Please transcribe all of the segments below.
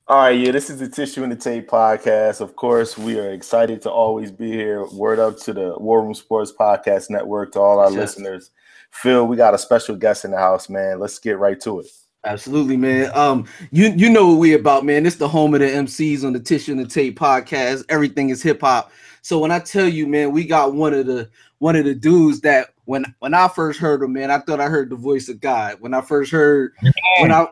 All right, yeah, this is the Tissue and the Tape podcast. Of course, we are excited to always be here. Word up to the War Room Sports Podcast Network, to all our listeners. Phil, we got a special guest in the house, man. Let's get right to it. Absolutely, man. You know what we about, man. It's the home of the MCs on the Tissue and the Tape podcast. Everything is hip hop. So when I tell you, man, we got one of the dudes that when I first heard him, man, I thought I heard the voice of God. When I first heard when I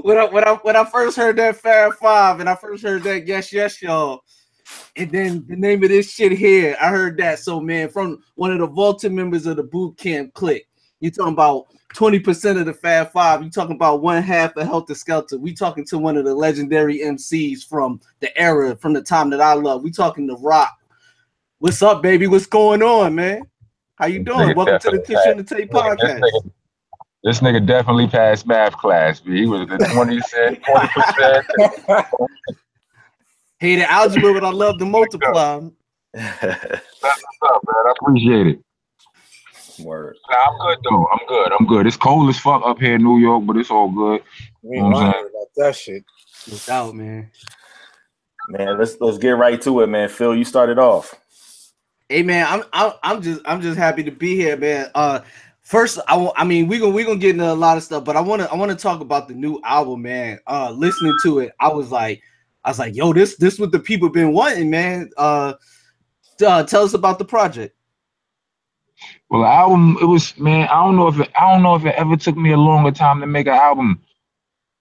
when I first heard that Fab Five and I first heard that Yes Y'all, and then the name of this shit here, I heard that. So man, from one of the vaulted members of the boot camp Clik. You talking about 20% of the Fab Five. You talking about one half of Helter Skelter. We talking to one of the legendary MCs from the era, from the time that I love. We talking to Rock. What's up, baby? What's going on, man? How you doing? Welcome to the Tissue and the Tape podcast. This nigga definitely passed math class. He was the 20%. Hated algebra, but I love to multiply. That's what's up, man. I appreciate it. Word. Nah, I'm good though. I'm good. It's cold as fuck up here in New York, but it's all good. We ain't lying about that shit. No doubt, man. Man, let's get right to it, man. Phil, you started off. Hey, man, I'm just happy to be here, man. First, I mean, we gonna get into a lot of stuff, but I wanna talk about the new album, man. Listening to it, I was like, yo, this what the people been wanting, man. Tell us about the project. Well, the album, it was, man, I don't know if it ever took me a longer time to make an album.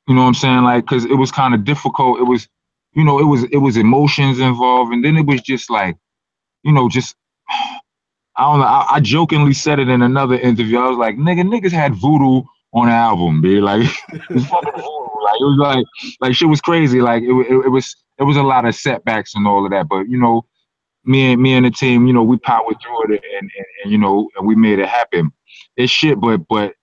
You know what I'm saying? Like, cause it was kind of difficult. It was, you know, it was emotions involved, and then it was just like, you know, just I don't know. I jokingly said it in another interview. I was like, niggas had voodoo on the album, be like, it's fucking voodoo. Like, it was like shit was crazy. Like it was a lot of setbacks and all of that. But you know, me and the team, you know, we powered through it and you know, and we made it happen. It's shit, but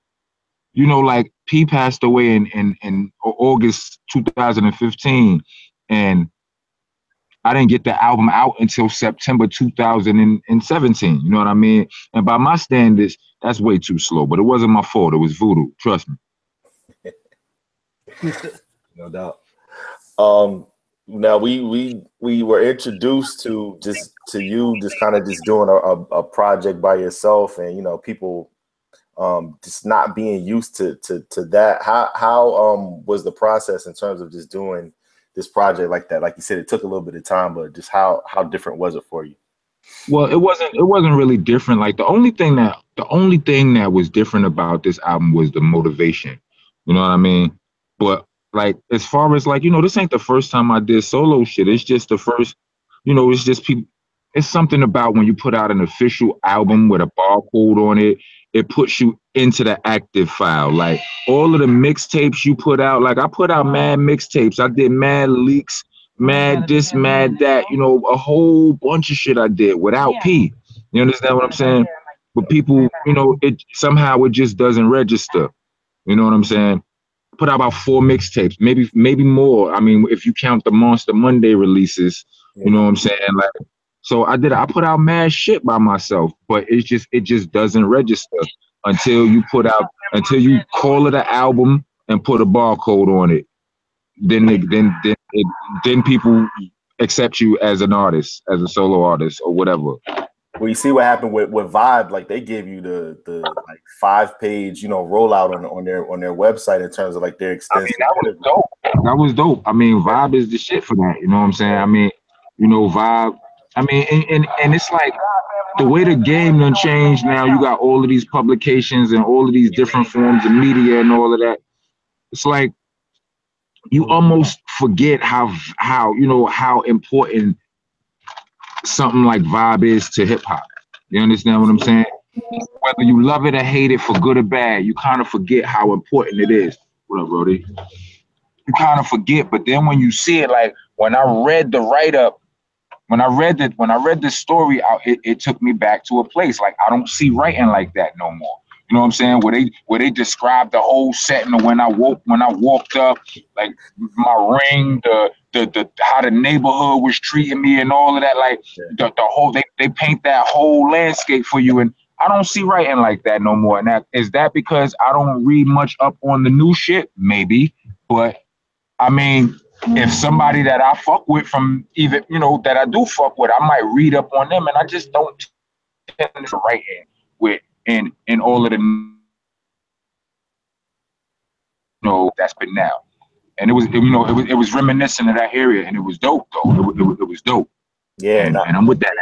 you know, like P passed away in August 2015, and I didn't get the album out until September 2017. You know what I mean? And by my standards, that's way too slow. But it wasn't my fault. It was voodoo. Trust me. No doubt. Now we were introduced to you just kind of just doing a project by yourself, and you know, people just not being used to that. How was the process in terms of just doing this project like that? Like you said, it took a little bit of time, but just how different was it for you? Well, it wasn't really different. Like the only thing that was different about this album was the motivation. You know what I mean? But like, as far as like, you know, this ain't the first time I did solo shit. It's just the first, you know, it's just people. It's something about when you put out an official album with a barcode on it, it puts you into the active file. Like all of the mixtapes you put out, like I put out mad mixtapes. I did mad leaks, mad this, mad that, you know, a whole bunch of shit I did without P. You understand what I'm saying? But people, you know, it just doesn't register. You know what I'm saying? Put out about 4 mixtapes, maybe more. I mean, if you count the Monster Monday releases, you know what I'm saying? Like, so I put out mad shit by myself, but it just doesn't register until you call it an album and put a barcode on it. Then people accept you as an artist, as a solo artist or whatever. Well, you see what happened with Vibe. Like they gave you the like 5-page, you know, rollout on their website in terms of like their extensive. I mean, that was dope. I mean, Vibe is the shit for that. You know what I'm saying? I mean, you know, Vibe. I mean, and it's like the way the game done changed now. You got all of these publications and all of these different forms of media and all of that. It's like you almost forget how important something like Vibe is to hip hop. You understand what I'm saying? Whether you love it or hate it, for good or bad, you kind of forget how important it is. What up, Brody? You kind of forget, but then when you see it, like when I read the write-up, when I read the story out, it took me back to a place like I don't see writing like that no more. You know what I'm saying? Where they describe the whole setting of when I walked up, like my ring, the how the neighborhood was treating me and all of that. Like the whole they paint that whole landscape for you, and I don't see writing like that no more. And is that because I don't read much up on the new shit? Maybe. But I mean, if somebody that I fuck with from either, that I do fuck with, I might read up on them, and I just don't tend to write with in all of the that's been now. And it was reminiscent of that area, and it was dope though. It was dope. Yeah, and I'm with that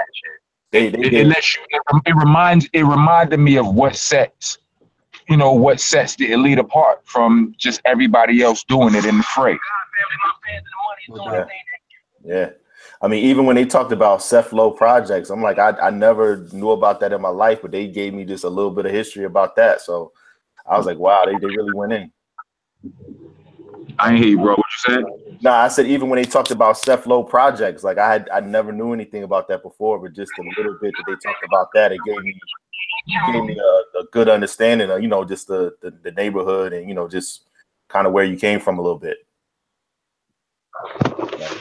shit. It lets you. It reminded me of what sets the elite apart from just everybody else doing it in the fray. Yeah. I mean, even when they talked about Seth Low projects, I'm like, I never knew about that in my life, but they gave me just a little bit of history about that. So I was like, wow, they really went in. I ain't hear you, bro. What you said? No, I said even when they talked about Seth Low projects, like I never knew anything about that before, but just a little bit that they talked about that, it gave me a good understanding of just the neighborhood and just kind of where you came from a little bit.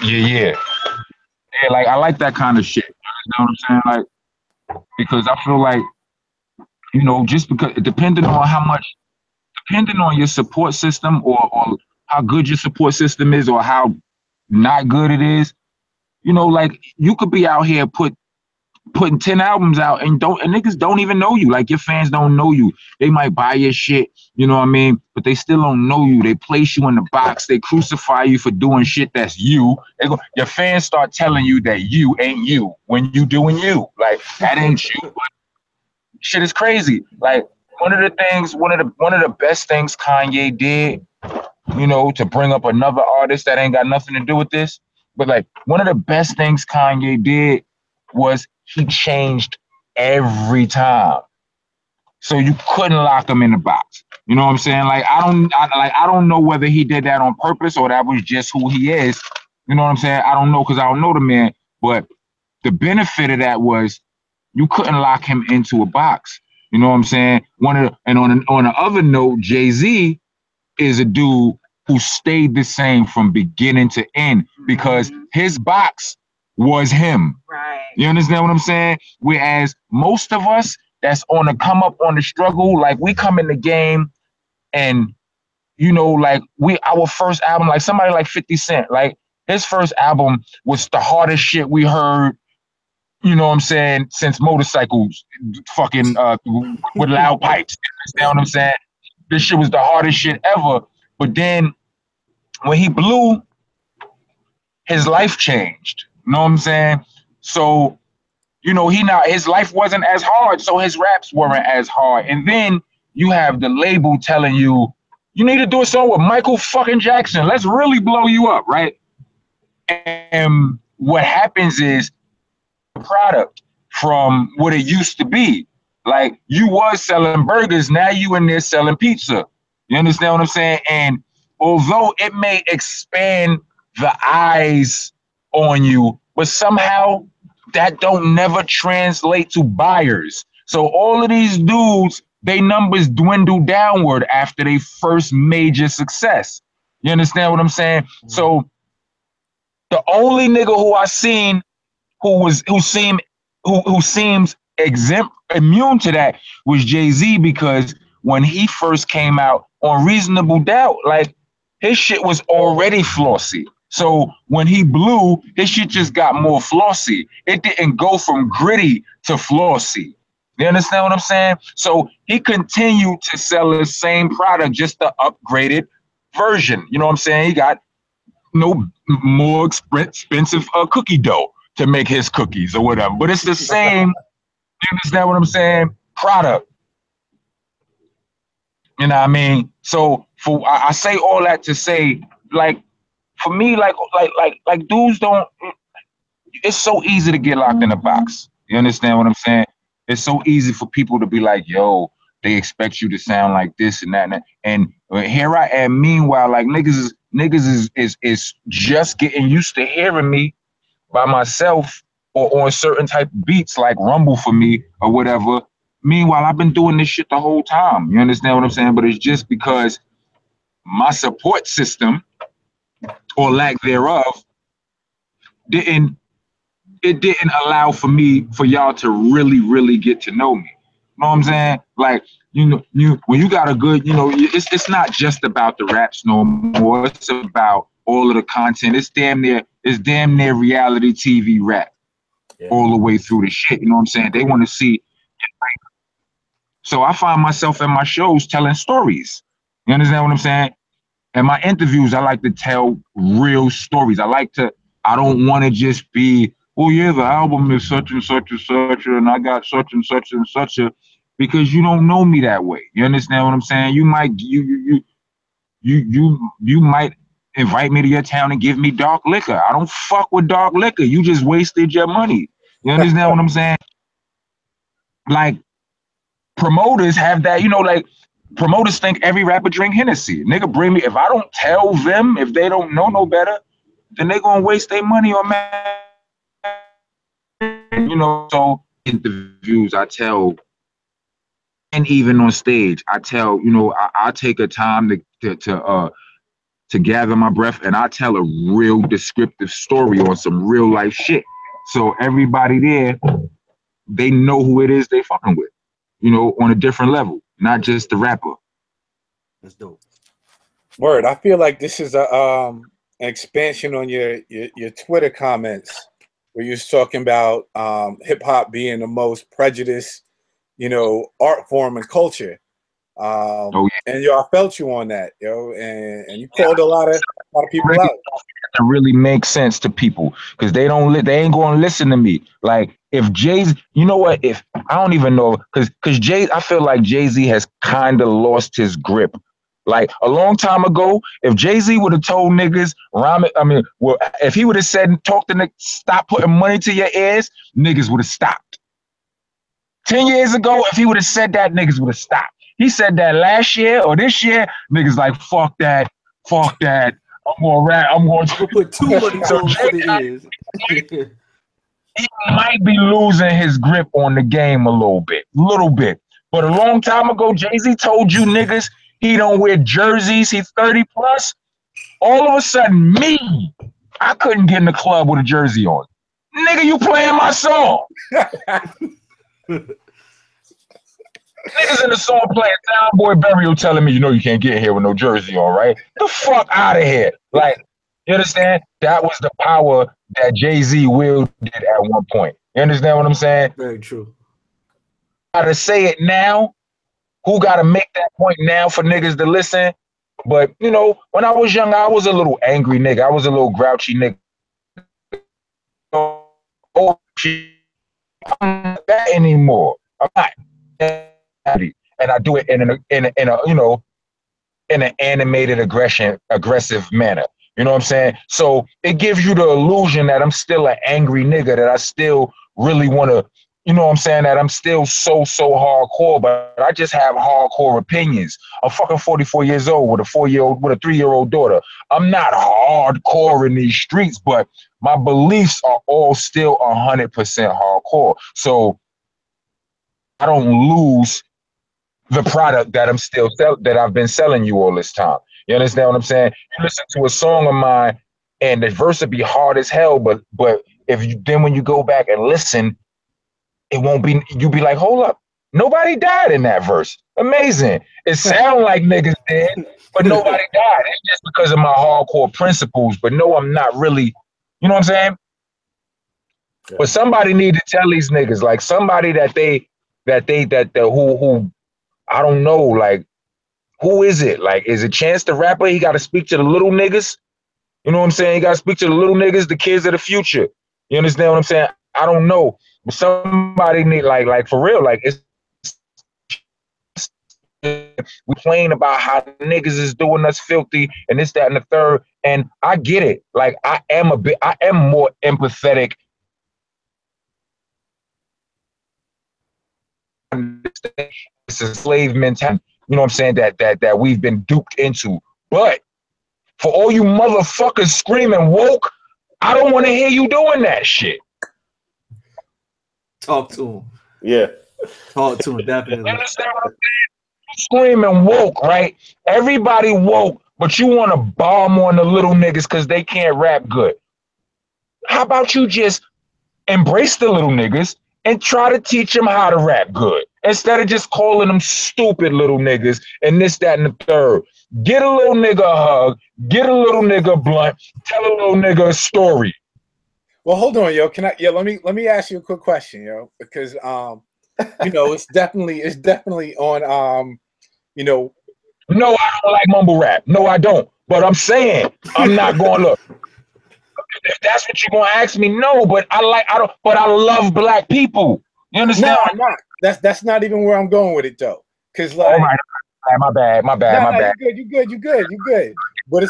Yeah. Like I like that kind of shit. You know what I'm saying? Like, because I feel like just because depending on your support system or how good your support system is or how not good it is, like you could be out here putting 10 albums out and niggas don't even know you. Like your fans don't know you. They might buy your shit, you know what I mean? But they still don't know you. They place you in the box. They crucify you for doing shit that's you. Your fans start telling you that you ain't you when you doing you. Like that ain't you. But shit is crazy. Like one of the best things Kanye did, to bring up another artist that ain't got nothing to do with this, but like one of the best things Kanye did was he changed every time. So you couldn't lock him in the box. You know what I'm saying? Like I don't know whether he did that on purpose or that was just who he is. You know what I'm saying? I don't know because I don't know the man. But the benefit of that was you couldn't lock him into a box. You know what I'm saying? On the other note, Jay-Z is a dude who stayed the same from beginning to end because his box was him. Right. You understand what I'm saying? Whereas most of us that's on the come up, on the struggle, like we come in the game and like our first album, like somebody like 50 Cent, like his first album was the hardest shit we heard, you know what I'm saying, since Motorcycles fucking with loud pipes. You understand what I'm saying? This shit was the hardest shit ever. But then when he blew, his life changed. You know what I'm saying? So, his life wasn't as hard, so his raps weren't as hard. And then you have the label telling you, you need to do a song with Michael fucking Jackson. Let's really blow you up, right? And what happens is the product from what it used to be. Like you was selling burgers, now you in there selling pizza. You understand what I'm saying? And although it may expand the eyes on you, but somehow that don't never translate to buyers. So all of these dudes, they numbers dwindle downward after they first major success. You understand what I'm saying? Mm-hmm. So the only nigga who I seen who seems immune to that was Jay-Z, because when he first came out on Reasonable Doubt, like his shit was already flossy. So when he blew, his shit just got more flossy. It didn't go from gritty to flossy. You understand what I'm saying? So he continued to sell the same product, just the upgraded version. You know what I'm saying? He got no more expensive cookie dough to make his cookies or whatever. But it's the same, you understand what I'm saying, product. You know what I mean? So I say all that to say, like, for me, like dudes don't, it's so easy to get locked in a box. You understand what I'm saying? It's so easy for people to be like, yo, they expect you to sound like this and that. And here I am. Meanwhile, like niggas is just getting used to hearing me by myself or on certain type of beats like Rumble for me or whatever. Meanwhile, I've been doing this shit the whole time. You understand what I'm saying? But it's just because my support system or lack thereof didn't allow for y'all to really, really get to know me. know what I'm saying? Like, when you got a good, it's not just about the raps no more. It's about all of the content. It's damn near reality TV rap all the way through the shit. You know what I'm saying? They want to see. So I find myself in my shows telling stories. You understand what I'm saying? In my interviews, I like to tell real stories. I don't want to just be, oh yeah, the album is such and such and such, and I got such and such and such because you don't know me that way. You understand what I'm saying? You might you might invite me to your town and give me dark liquor. I don't fuck with dark liquor. You just wasted your money. You understand what I'm saying? Like, promoters have that, like promoters think every rapper drink Hennessy. Nigga, bring me, if I don't tell them, if they don't know no better, then they gonna waste their money on so interviews I tell, and even on stage, I tell, I take a time to gather my breath, and I tell a real descriptive story on some real life shit. So everybody there, they know who it is they fucking with, on a different level, not just the rapper. That's dope. Word. I feel like this is an expansion on your Twitter comments where you're talking about hip hop being the most prejudiced, art form and culture. And I felt you on that, and you called a lot of people out. To really make sense to people, because they ain't going to listen to me. Like, if Jay-Z, you know what? If I don't even know, because I feel like Jay-Z has kind of lost his grip. Like, a long time ago, if Jay-Z would have told niggas, if he would have said, talk to niggas, stop putting money to your ears, niggas would have stopped. 10 years ago, if he would have said that, niggas would have stopped. He said that last year or this year, niggas like, fuck that. I'm going to rap. I'm going to put too much on the ears. He might be losing his grip on the game a little bit. But a long time ago, Jay-Z told you niggas he don't wear jerseys. He's 30 plus. All of a sudden, me, I couldn't get in the club with a jersey on. Nigga, you playing my song. Niggas in the song playing Soundboy Burial telling me, you can't get here with no jersey on, right? The fuck out of here. Like, you understand? That was the power that Jay-Z wielded at one point. You understand what I'm saying? Very true. Gotta say it now. Who gotta make that point now for niggas to listen? But, when I was young, I was a little angry nigga. I was a little grouchy nigga. Oh, shit. I'm not that anymore. I'm not. And I do it in an animated aggressive manner. You know what I'm saying? So it gives you the illusion that I'm still an angry nigga, that I still really want to, that I'm still so hardcore, but I just have hardcore opinions. I'm fucking 44 years old with a 3-year-old daughter. I'm not hardcore in these streets, but my beliefs are all still 100% hardcore. So I don't lose the product that that I've been selling you all this time. You understand what I'm saying? You listen to a song of mine and the verse will be hard as hell, but when you go back and listen, it won't be, you'll be like, hold up, nobody died in that verse. Amazing. It sounds like niggas did, but nobody died. It's just because of my hardcore principles. But no, I'm not really, you know what I'm saying? Yeah. But somebody need to tell these niggas, like somebody who I don't know, like, who is it? Like, is it Chance the Rapper? He got to speak to the little niggas. You know what I'm saying? He got to speak to the little niggas, the kids of the future. You understand what I'm saying? I don't know. But somebody need, like for real, like, it's we playing about how niggas is doing us filthy and this, that, and the third. And I get it. Like, I am more empathetic. It's a slave mentality, you know what I'm saying, that we've been duped into. But for all you motherfuckers screaming woke, I don't want to hear you doing that shit. Talk to him. Yeah. Talk to him, definitely. You understand what I'm saying? Screaming woke, right? Everybody woke, but you want to bomb on the little niggas because they can't rap good. How about you just embrace the little niggas and try to teach them how to rap good? instead of just calling them stupid little niggas and this, that, and the third. Get a little nigga a hug, get a little nigga a blunt, tell a little nigga a story. Well, hold on, yo. Let me ask you a quick question, yo, because you know, it's definitely on you know. No, I don't like mumble rap. No, I don't. But I'm saying I'm not going to look. If that's what you're gonna ask me, no. But I love black people. You understand? No, I'm not. That's not even where I'm going with it though. Cause like, my bad. You good. But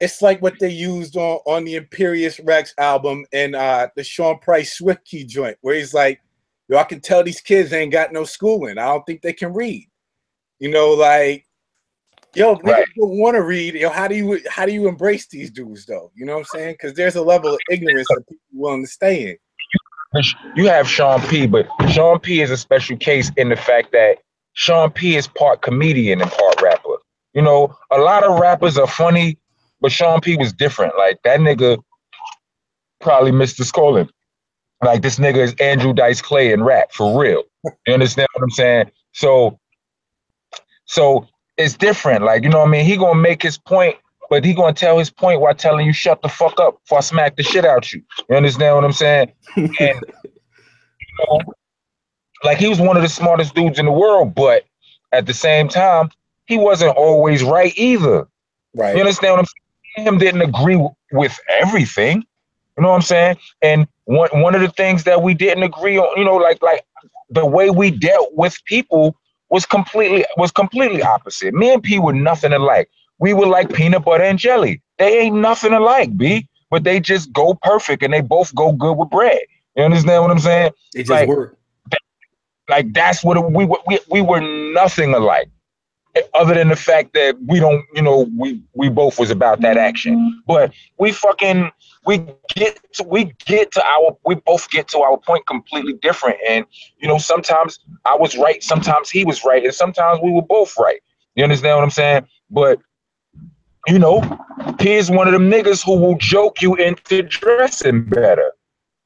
it's like what they used on the Imperious Rex album and the Sean Price Swift Key joint, where he's like, yo, I can tell these kids ain't got no schooling. I don't think they can read. You know, like, yo, niggas don't want to read. Yo, how do you embrace these dudes though? You know what I'm saying? Because there's a level of ignorance that people willing to stay in. You have Sean P, but Sean P is a special case in the fact that Sean P is part comedian and part rapper. You know, a lot of rappers are funny, but Sean P was different. Like, that nigga probably missed his calling. Like, this nigga is Andrew Dice Clay in rap, for real. You understand what I'm saying? So it's different. Like, you know what I mean? He gonna make his point, but he gonna tell his point while telling you shut the fuck up before I smack the shit out you. You understand what I'm saying? And, you know, like, he was one of the smartest dudes in the world, but at the same time, he wasn't always right either. Right. You understand what I'm saying? Him didn't agree with everything. You know what I'm saying? And one of the things that we didn't agree on, you know, like the way we dealt with people was completely opposite. Me and P were nothing alike. We were like peanut butter and jelly. They ain't nothing alike, B, but they just go perfect and they both go good with bread. You understand what I'm saying? It just work. Like, that's what we were nothing alike. Other than the fact that we don't, you know, we both was about that action, but we both get to our point completely different. And, you know, sometimes I was right, sometimes he was right, and sometimes we were both right. You understand what I'm saying? But, you know, P is one of them niggas who will joke you into dressing better.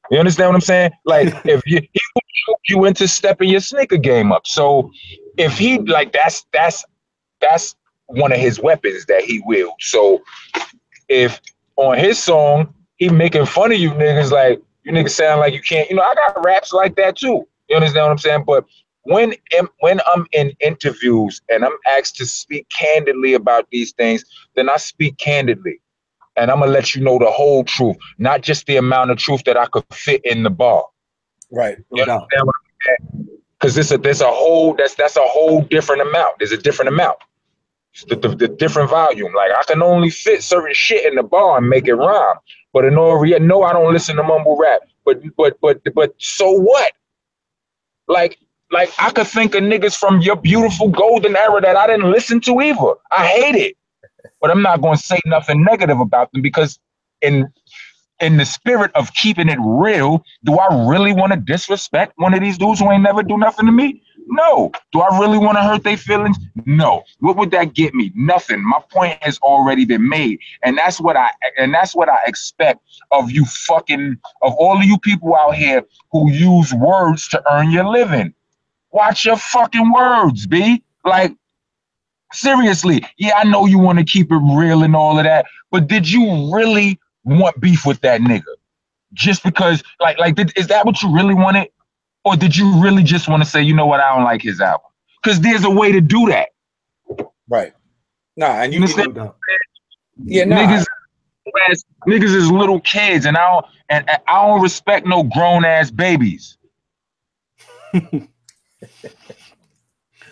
You understand what I'm saying? Like, he will joke you into stepping your sneaker game up. So if he, like, that's one of his weapons that he wields. So if on his song he making fun of you niggas, like, you niggas sound like you can't, you know, I got raps like that too. You understand what I'm saying? But when I'm in interviews and I'm asked to speak candidly about these things, then I speak candidly. And I'm gonna let you know the whole truth, not just the amount of truth that I could fit in the bar. Right. You understand what I'm saying? Because that's a whole different amount. There's a different amount. The different volume. Like, I can only fit certain shit in the bar and make it rhyme. But in order, no, I don't listen to mumble rap. But so what? Like I could think of niggas from your beautiful golden era that I didn't listen to either. I hate it. But I'm not going to say nothing negative about them, because in the spirit of keeping it real, do I really want to disrespect one of these dudes who ain't never do nothing to me? No. Do I really want to hurt their feelings? No. What would that get me? Nothing. My point has already been made. And that's what I expect of you of all of you people out here who use words to earn your living. Watch your fucking words, B. Like, seriously. Yeah, I know you want to keep it real and all of that, but did you really want beef with that nigga? Just because, is that what you really wanted? Or did you really just want to say, you know what, I don't like his album? Because there's a way to do that. Right. Nah, and you understand? Yeah, nah. Niggas is little kids, and I don't respect no grown ass babies.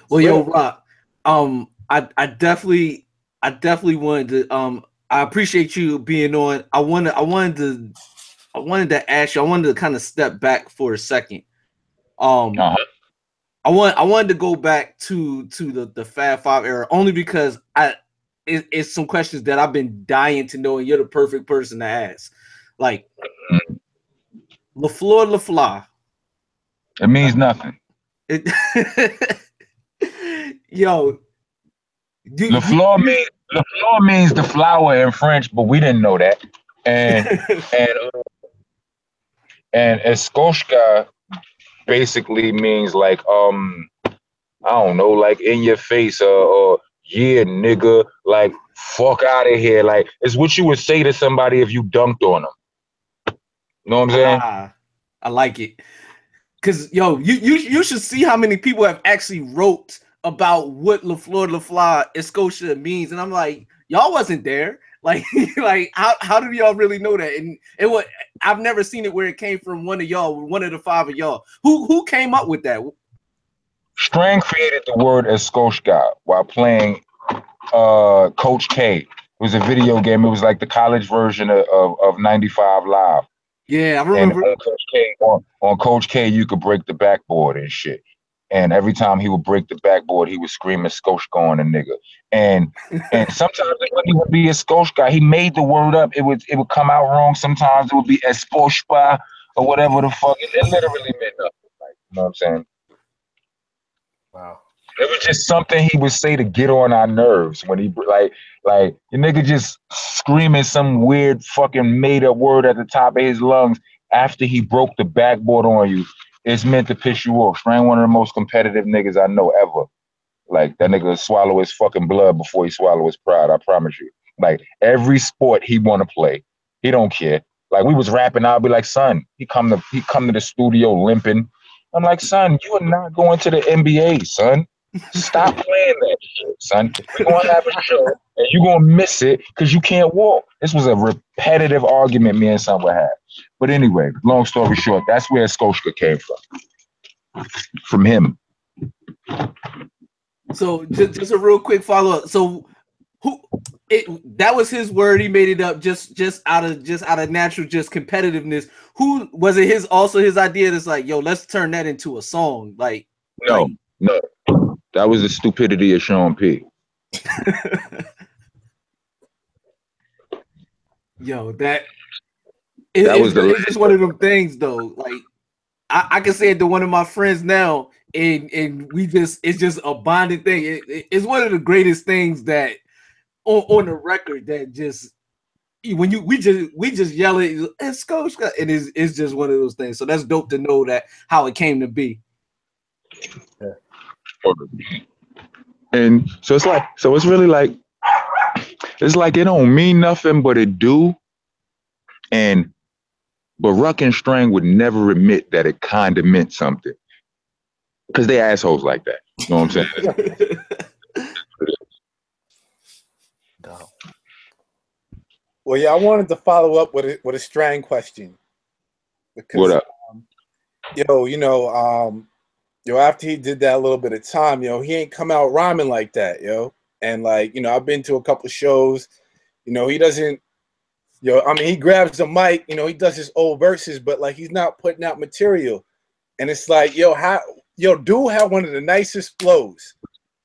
Well, yo, Rock, I definitely wanted to I appreciate you being on. I wanted to ask you, I wanted to kind of step back for a second. I wanted to go back to the Fab Five era, only because it's some questions that I've been dying to know, and you're the perfect person to ask. Like, LaFleur LaFly. It means nothing. Yo, LaFleur means the flower in French, but we didn't know that. And Eskoshka basically means like I don't know, like in your face, or yeah, nigga, like fuck out of here. Like it's what you would say to somebody if you dunked on them. You know what I'm saying? I like it. Cause yo, you should see how many people have actually wrote about what LaFleur LaFleur Escocia means, and I'm like, y'all wasn't there. Like, like how do y'all really know that? And it was I've never seen it where it came from one of y'all, one of the five of y'all. Who came up with that? Strang created the word Escocia while playing Coach K. It was a video game. It was like the college version of 95 Live. Yeah, I remember. And on Coach K, you could break the backboard and shit. And every time he would break the backboard, he was screaming "Scotia on a nigga." And sometimes it wouldn't even be a Scotia. He made the word up. It would come out wrong. Sometimes it would be Escocia or whatever the fuck. It literally meant nothing. Like, you know what I'm saying? Wow. It was just something he would say to get on our nerves when he like your nigga just screaming some weird fucking made up word at the top of his lungs after he broke the backboard on you. It's meant to piss you off. Strang one of the most competitive niggas I know ever. Like that nigga swallow his fucking blood before he swallow his pride. I promise you. Like every sport he want to play, he don't care. Like we was rapping, I'll be like, son, he come to the studio limping. I'm like, son, you are not going to the NBA, son. Stop playing that shit, son. We're gonna have a show and you're gonna miss it because you can't walk. This was a repetitive argument me and son would have. But anyway, long story short, that's where Scotia came from. From him. So just a real quick follow-up. So that was his word, he made it up just out of natural just competitiveness. Who was it his idea that's like, yo, let's turn that into a song? Like no. That was the stupidity of Sean P. Yo, it's just one of them things though. Like I can say it to one of my friends now, and it's just a bonding thing. It's one of the greatest things that on the record that just when we just yell it, it's Coach, and it's just one of those things. So that's dope to know that how it came to be. Yeah. And so it's really like it don't mean nothing, but it do. But Ruck and Strang would never admit that it kind of meant something because they assholes like that. You know what I'm saying? Well, yeah, I wanted to follow up with a Strang question. Because, what up? After he did that a little bit of time, he ain't come out rhyming like that, And like, I've been to a couple shows, he doesn't, he grabs the mic, he does his old verses, but like he's not putting out material. And it's like, dude had one of the nicest flows.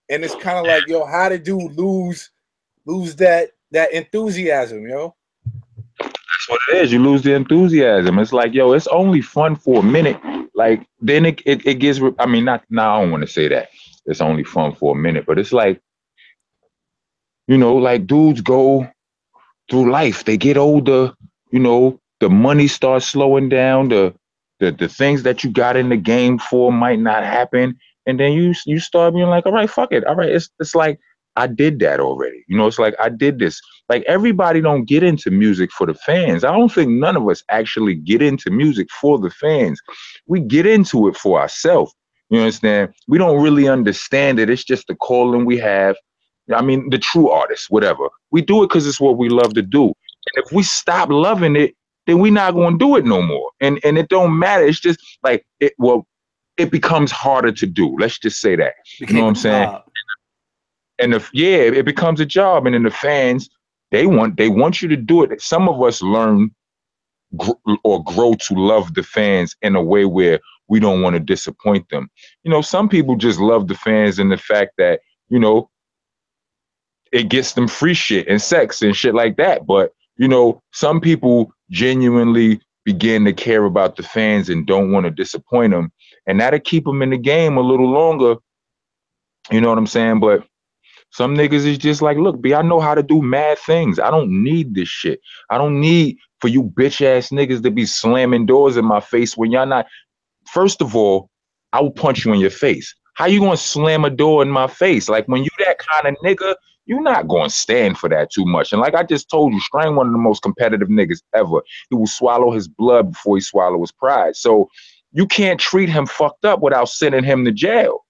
And it's kind of like, how did dude lose that enthusiasm, That's what it is. You lose the enthusiasm. It's like, it's only fun for a minute. Like then it gets. I mean, not. Now I don't want to say that it's only fun for a minute, but it's like, like dudes go through life. They get older. The money starts slowing down. The things that you got in the game for might not happen, and then you start being like, all right, fuck it. All right, it's like I did that already. It's like I did this. Like everybody don't get into music for the fans. I don't think none of us actually get into music for the fans. We get into it for ourselves. You understand? We don't really understand it. It's just the calling we have. I mean, the true artists, whatever. We do it because it's what we love to do. And if we stop loving it, then we're not going to do it no more. And it don't matter. It's just like it becomes harder to do. Let's just say that. You know what I'm saying? And it becomes a job. And then the fans, they want you to do it. Some of us learn or grow to love the fans in a way where we don't want to disappoint them. Some people just love the fans in the fact that, it gets them free shit and sex and shit like that. But, some people genuinely begin to care about the fans and don't want to disappoint them. And that'll keep them in the game a little longer. You know what I'm saying? But some niggas is just like, look, B, I know how to do mad things. I don't need this shit. I don't need for you bitch ass niggas to be slamming doors in my face when y'all not. first of all, I will punch you in your face. How you gonna slam a door in my face? Like, when you that kind of nigga, you're not gonna stand for that too much. And like I just told you, Strang one of the most competitive niggas ever. He will swallow his blood before he swallow his pride. So you can't treat him fucked up without sending him to jail.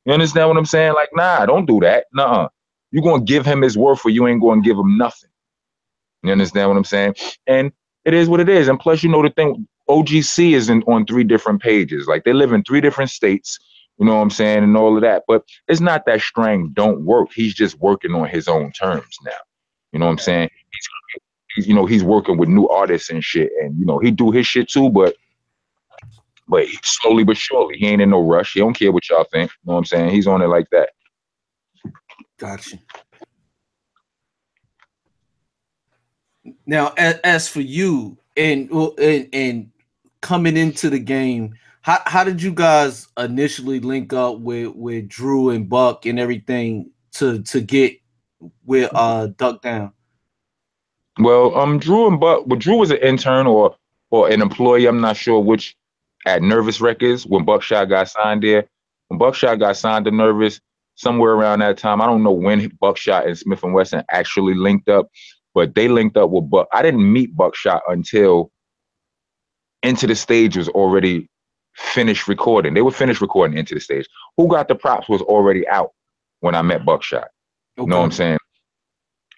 You understand what I'm saying? Like, nah, don't do that. Nuh-uh. You're gonna give him his worth, or you ain't gonna give him nothing. You understand what I'm saying? And it is what it is. And plus, you know, the thing, OGC is on 3 different pages. Like, they live in 3 different states, you know what I'm saying, and all of that. But it's not that Strang don't work. He's just working on his own terms now. You know what I'm saying? He's you know, he's working with new artists and shit. And, you know, he do his shit too, but slowly but surely. He ain't in no rush. He don't care what y'all think. You know what I'm saying? He's on it like that. Gotcha. Now, as for you and coming into the game, how did you guys initially link up with Drew and Buck and everything to get with Duck Down? Well, Drew and Buck, well, Drew was an intern or an employee, I'm not sure which, at Nervous Records when Buckshot got signed there. When Buckshot got signed to Nervous, somewhere around that time, I don't know when Buckshot and Smith & Wesson actually linked up, but they linked up with Buck. I didn't meet Buckshot until Into the Stage was already finished recording. They were finished recording Into the Stage. Who Got the Props was already out when I met Buckshot. Okay. You know what I'm saying?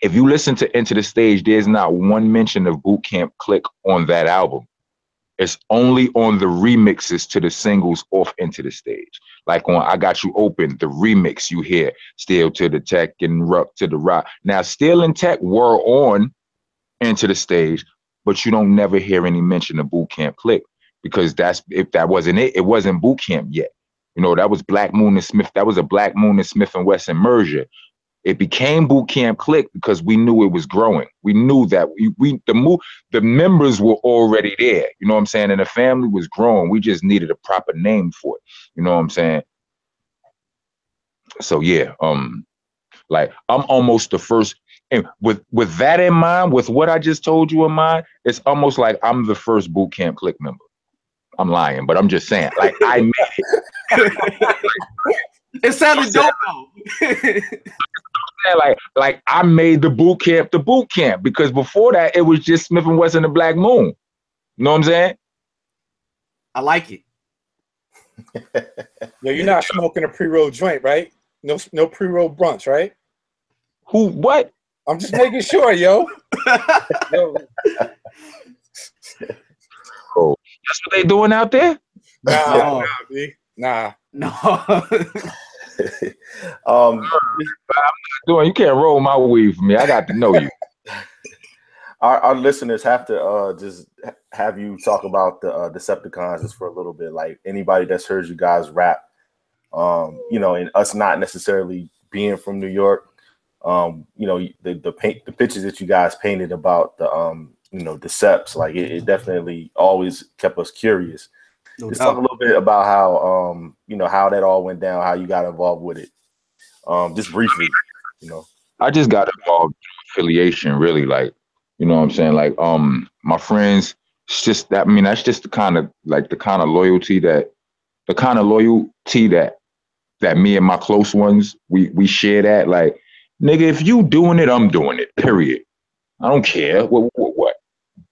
If you listen to Into the Stage, there's not one mention of Boot Camp Clik on that album. It's only on the remixes to the singles off Into the Stage. Like on I Got You Open, the remix you hear, Steel to the Tech and Ruck to the Rock. Now, Steel and Tech were on Into the Stage, but you don't never hear any mention of Boot Camp Clik, because if that wasn't it, it wasn't Boot Camp yet. You know, that was Black Moon and Smith. That was a Black Moon and Smith & Wesson merger. It became Boot Camp Clik because we knew it was growing. We knew that the members were already there. You know what I'm saying? And the family was growing. We just needed a proper name for it. You know what I'm saying? So yeah, like I'm almost the first. And with that in mind, with what I just told you in mind, it's almost like I'm the first Boot Camp Clik member. I'm lying, but I'm just saying, like, I made it. It sounded dope though. like I made the boot camp, because before that it was just Smith & Wesson and Black Moon. You know what I'm saying? I like it. Yo, you're not smoking a pre-roll joint, right? No pre-roll brunch, right? Who? What? I'm just making sure, yo. Yo. Oh, that's what they doing out there? Nah. No. I'm not doing. You can't roll my weed for me. I got to know you. Our listeners have to just have you talk about the Decepticons just for a little bit. Like, anybody that's heard you guys rap, you know, and us not necessarily being from New York, you know, the pictures that you guys painted about the you know, Deceps, like it definitely always kept us curious. Just talk a little bit about how you know, how that all went down, how you got involved with it. Just briefly, you know. I just got involved in affiliation, really, like, you know what I'm saying? Like, my friends, it's just that, I mean, that's just the kind of loyalty that me and my close ones, we share that. Like, nigga, if you doing it, I'm doing it, period. I don't care. What?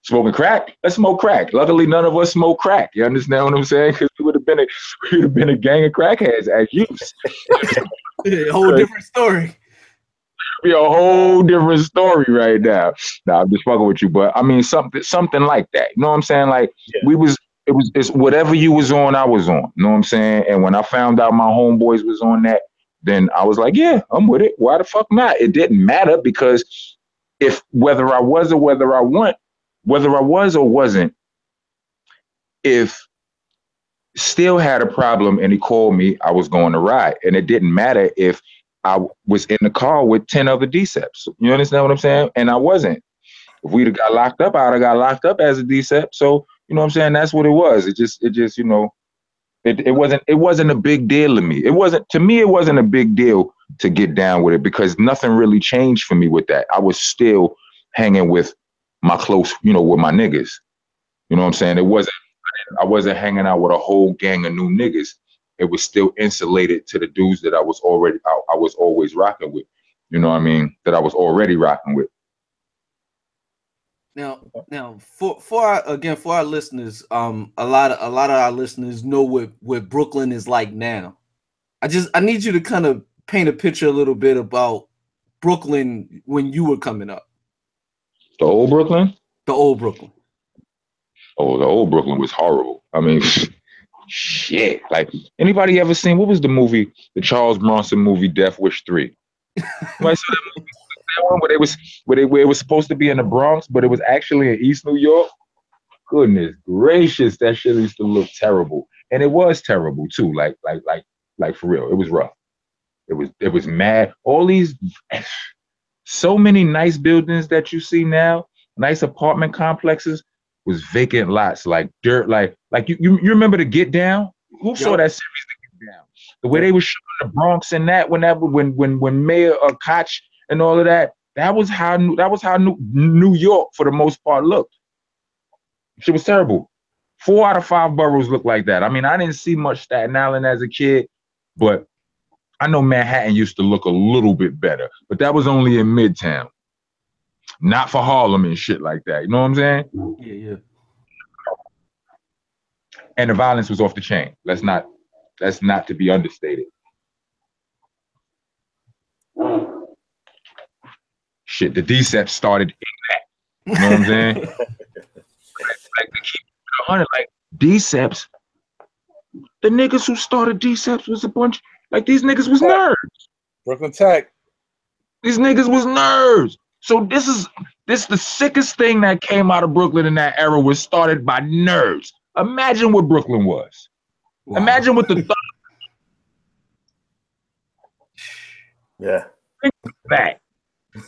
Smoking crack? Let's smoke crack. Luckily, none of us smoke crack. You understand what I'm saying? Because we would have been a gang of crackheads as youths. A whole different story. Be a whole different story right now. Nah, I'm just fucking with you, but I mean something like that. You know what I'm saying? Like, yeah. It's whatever you was on, I was on. You know what I'm saying? And when I found out my homeboys was on that, then I was like, yeah, I'm with it. Why the fuck not? It didn't matter, because whether I was or wasn't, if Still had a problem and he called me, I was going to ride. And it didn't matter if I was in the car with 10 other Deceps. You understand what I'm saying? And I wasn't. If we'd have got locked up, I'd have got locked up as a Decep. So, you know what I'm saying? That's what it was. It just, you know, it wasn't a big deal to me. It wasn't a big deal to get down with it, because nothing really changed for me with that. I was still hanging with my close, you know, with my niggas. You know what I'm saying? I I wasn't hanging out with a whole gang of new niggas. It was still insulated to the dudes that I was always rocking with. You know what I mean? That I was already rocking with. Now, for our listeners, a lot of our listeners know what Brooklyn is like now. I need you to kind of paint a picture a little bit about Brooklyn when you were coming up. The old Brooklyn? The old Brooklyn. Oh, the old Brooklyn was horrible. I mean, shit. Like, anybody ever seen, what was the movie, the Charles Bronson movie, Death Wish 3? Anybody saw that movie? That one where it was supposed to be in the Bronx, but it was actually in East New York? Goodness gracious, that shit used to look terrible. And it was terrible too. Like for real. It was rough. It was mad. All these, so many nice buildings that you see now, nice apartment complexes, was vacant lots, like dirt, like you remember the Get Down? Who saw that series, The Get Down? The way they were showing the Bronx and that when Mayor Koch and all of that, that was how New York for the most part looked. Shit was terrible. 4 out of 5 boroughs look like that. I mean, I didn't see much Staten Island as a kid, but I know Manhattan used to look a little bit better, but that was only in Midtown. Not for Harlem and shit like that. You know what I'm saying? Yeah. And the violence was off the chain. That's not to be understated. Shit, the DCEPs started in that. You know what I'm saying? Like to keep it 100, like DCEPs, the niggas who started DCEPs was a bunch, like these niggas was nerds. Brooklyn Tech. These niggas was nerds. So this the sickest thing that came out of Brooklyn in that era was started by nerds. Imagine what Brooklyn was. Wow. Imagine what the yeah. Think of that.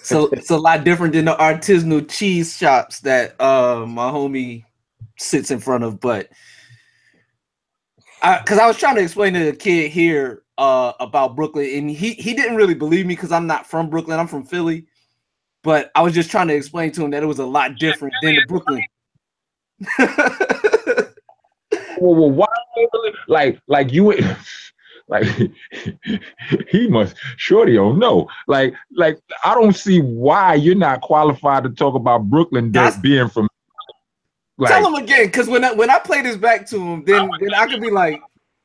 So it's a lot different than the artisanal cheese shops that my homie sits in front of. But because I was trying to explain to the kid here about Brooklyn, and he didn't really believe me because I'm not from Brooklyn. I'm from Philly. But I was just trying to explain to him that it was a lot different than the Brooklyn. Well, why like you like he must shorty don't know. Like I don't see why you're not qualified to talk about Brooklyn being from. Like, tell him again, because when I play this back to him, then I could be like,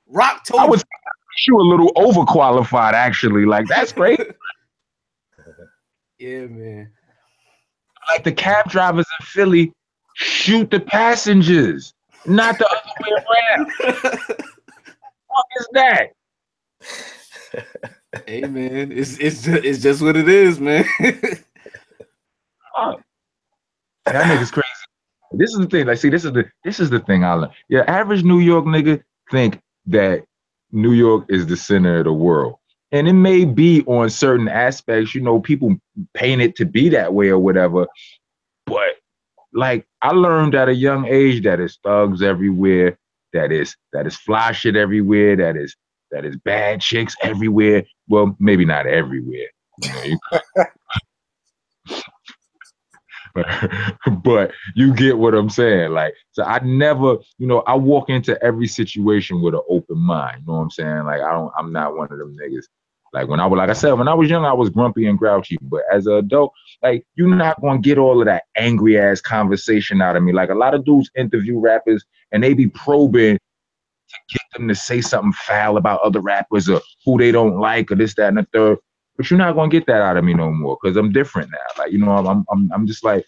Rock told I was you a little overqualified actually. Like that's great. Yeah, man. Like the cab drivers in Philly shoot the passengers, not the other way around. What is that? Hey man, it's just what it is, man. Oh, that nigga's crazy. This is the thing. Like, see, this is the thing I learned. Yeah, average New York nigga think that New York is the center of the world. And it may be on certain aspects, you know, people paint it to be that way or whatever. But like I learned at a young age that is thugs everywhere, that is fly shit everywhere, that is bad chicks everywhere. Well, maybe not everywhere. You know, but you get what I'm saying. Like, so I never, you know, I walk into every situation with an open mind. You know what I'm saying? Like, I'm not one of them niggas. Like when I was young, I was grumpy and grouchy. But as an adult, like you're not gonna get all of that angry ass conversation out of me. Like a lot of dudes interview rappers and they be probing to get them to say something foul about other rappers or who they don't like or this, that, and the third. But you're not gonna get that out of me no more because I'm different now. Like, you know, I'm just like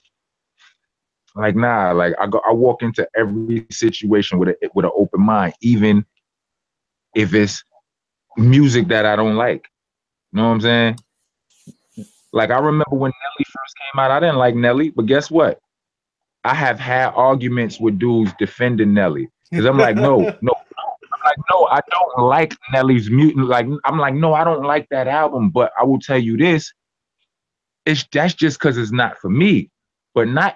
nah. Like I walk into every situation with an open mind, even if it's music that I don't like. You know what I'm saying? Like I remember when Nelly first came out, I didn't like Nelly, but guess what? I have had arguments with dudes defending Nelly because I'm like, no. I'm like, no, I don't like Nelly's mutant. Like, I'm like, no, I don't like that album. But I will tell you this: that's just because it's not for me. But not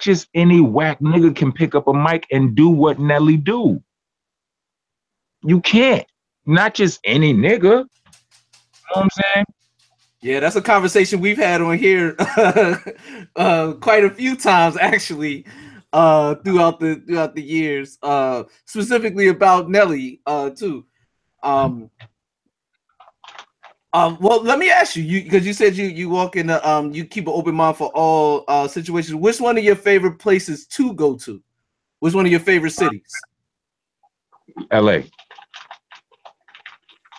just any whack nigga can pick up a mic and do what Nelly do. You can't. Not just any nigga. You know what I'm saying? Yeah, that's a conversation we've had on here quite a few times, actually. throughout the years, specifically about Nelly too. Well, let me ask you, because you said you walk in the you keep an open mind for all situations. Which one of your favorite places to go to? Which one of your favorite cities? LA.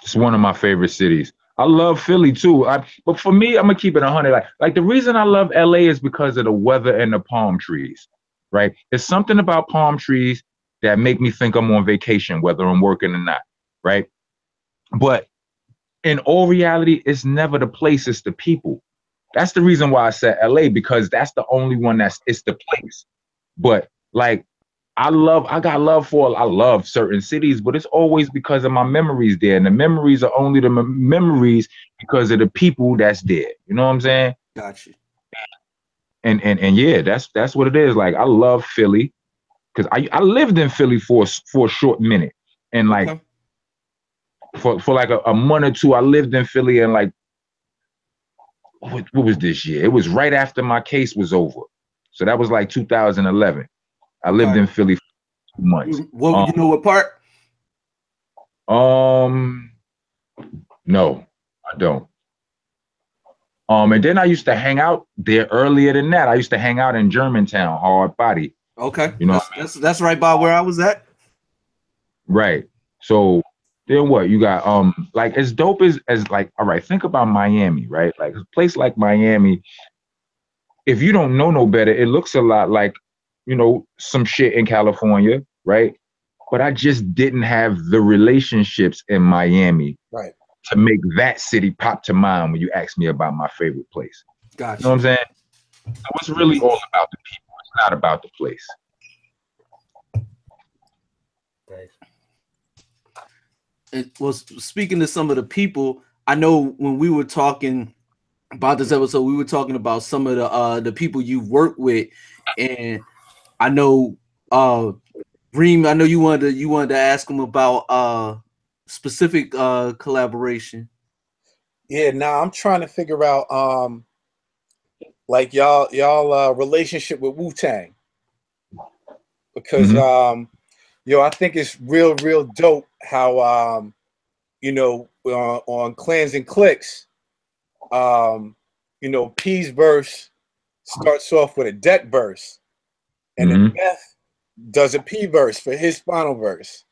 It's one of my favorite cities. I love Philly too. But for me, I'm gonna keep it 100. Like the reason I love LA is because of the weather and the palm trees. Right? There's something about palm trees that make me think I'm on vacation, whether I'm working or not. Right? But in all reality, it's never the place, it's the people. That's the reason why I said LA, because that's the only one it's the place. But like I love certain cities, but it's always because of my memories there. And the memories are only the memories because of the people that's there. You know what I'm saying? Gotcha. And yeah, that's what it is. Like I love Philly because I lived in Philly for a short minute. And like for like a month or two, I lived in Philly, and like what was this year? It was right after my case was over. So that was like 2011. I lived in Philly for 2 months. Well, you know what part? No, I don't. And then I used to hang out there earlier than that. I used to hang out in Germantown, Hard Body. Okay. You know, that's right by where I was at. Right. So then what? You got like as dope as like, all right, think about Miami, right? Like a place like Miami, if you don't know no better, it looks a lot like, you know, some shit in California, right? But I just didn't have the relationships in Miami, right, to make that city pop to mind when you ask me about my favorite place. Gotcha. You know what I'm saying? So it's really all about the people. It's not about the place. It was speaking to some of the people. I know when we were talking about this episode, we were talking about some of the people you work with, and I know Reem, I know you wanted to ask him about specific collaboration. Yeah, now I'm trying to figure out like y'all relationship with Wu-Tang, because yo, I think it's real dope how you know, on Clans and Clicks, you know, P's verse starts off with a deck verse, and then Meth does a P verse for his final verse,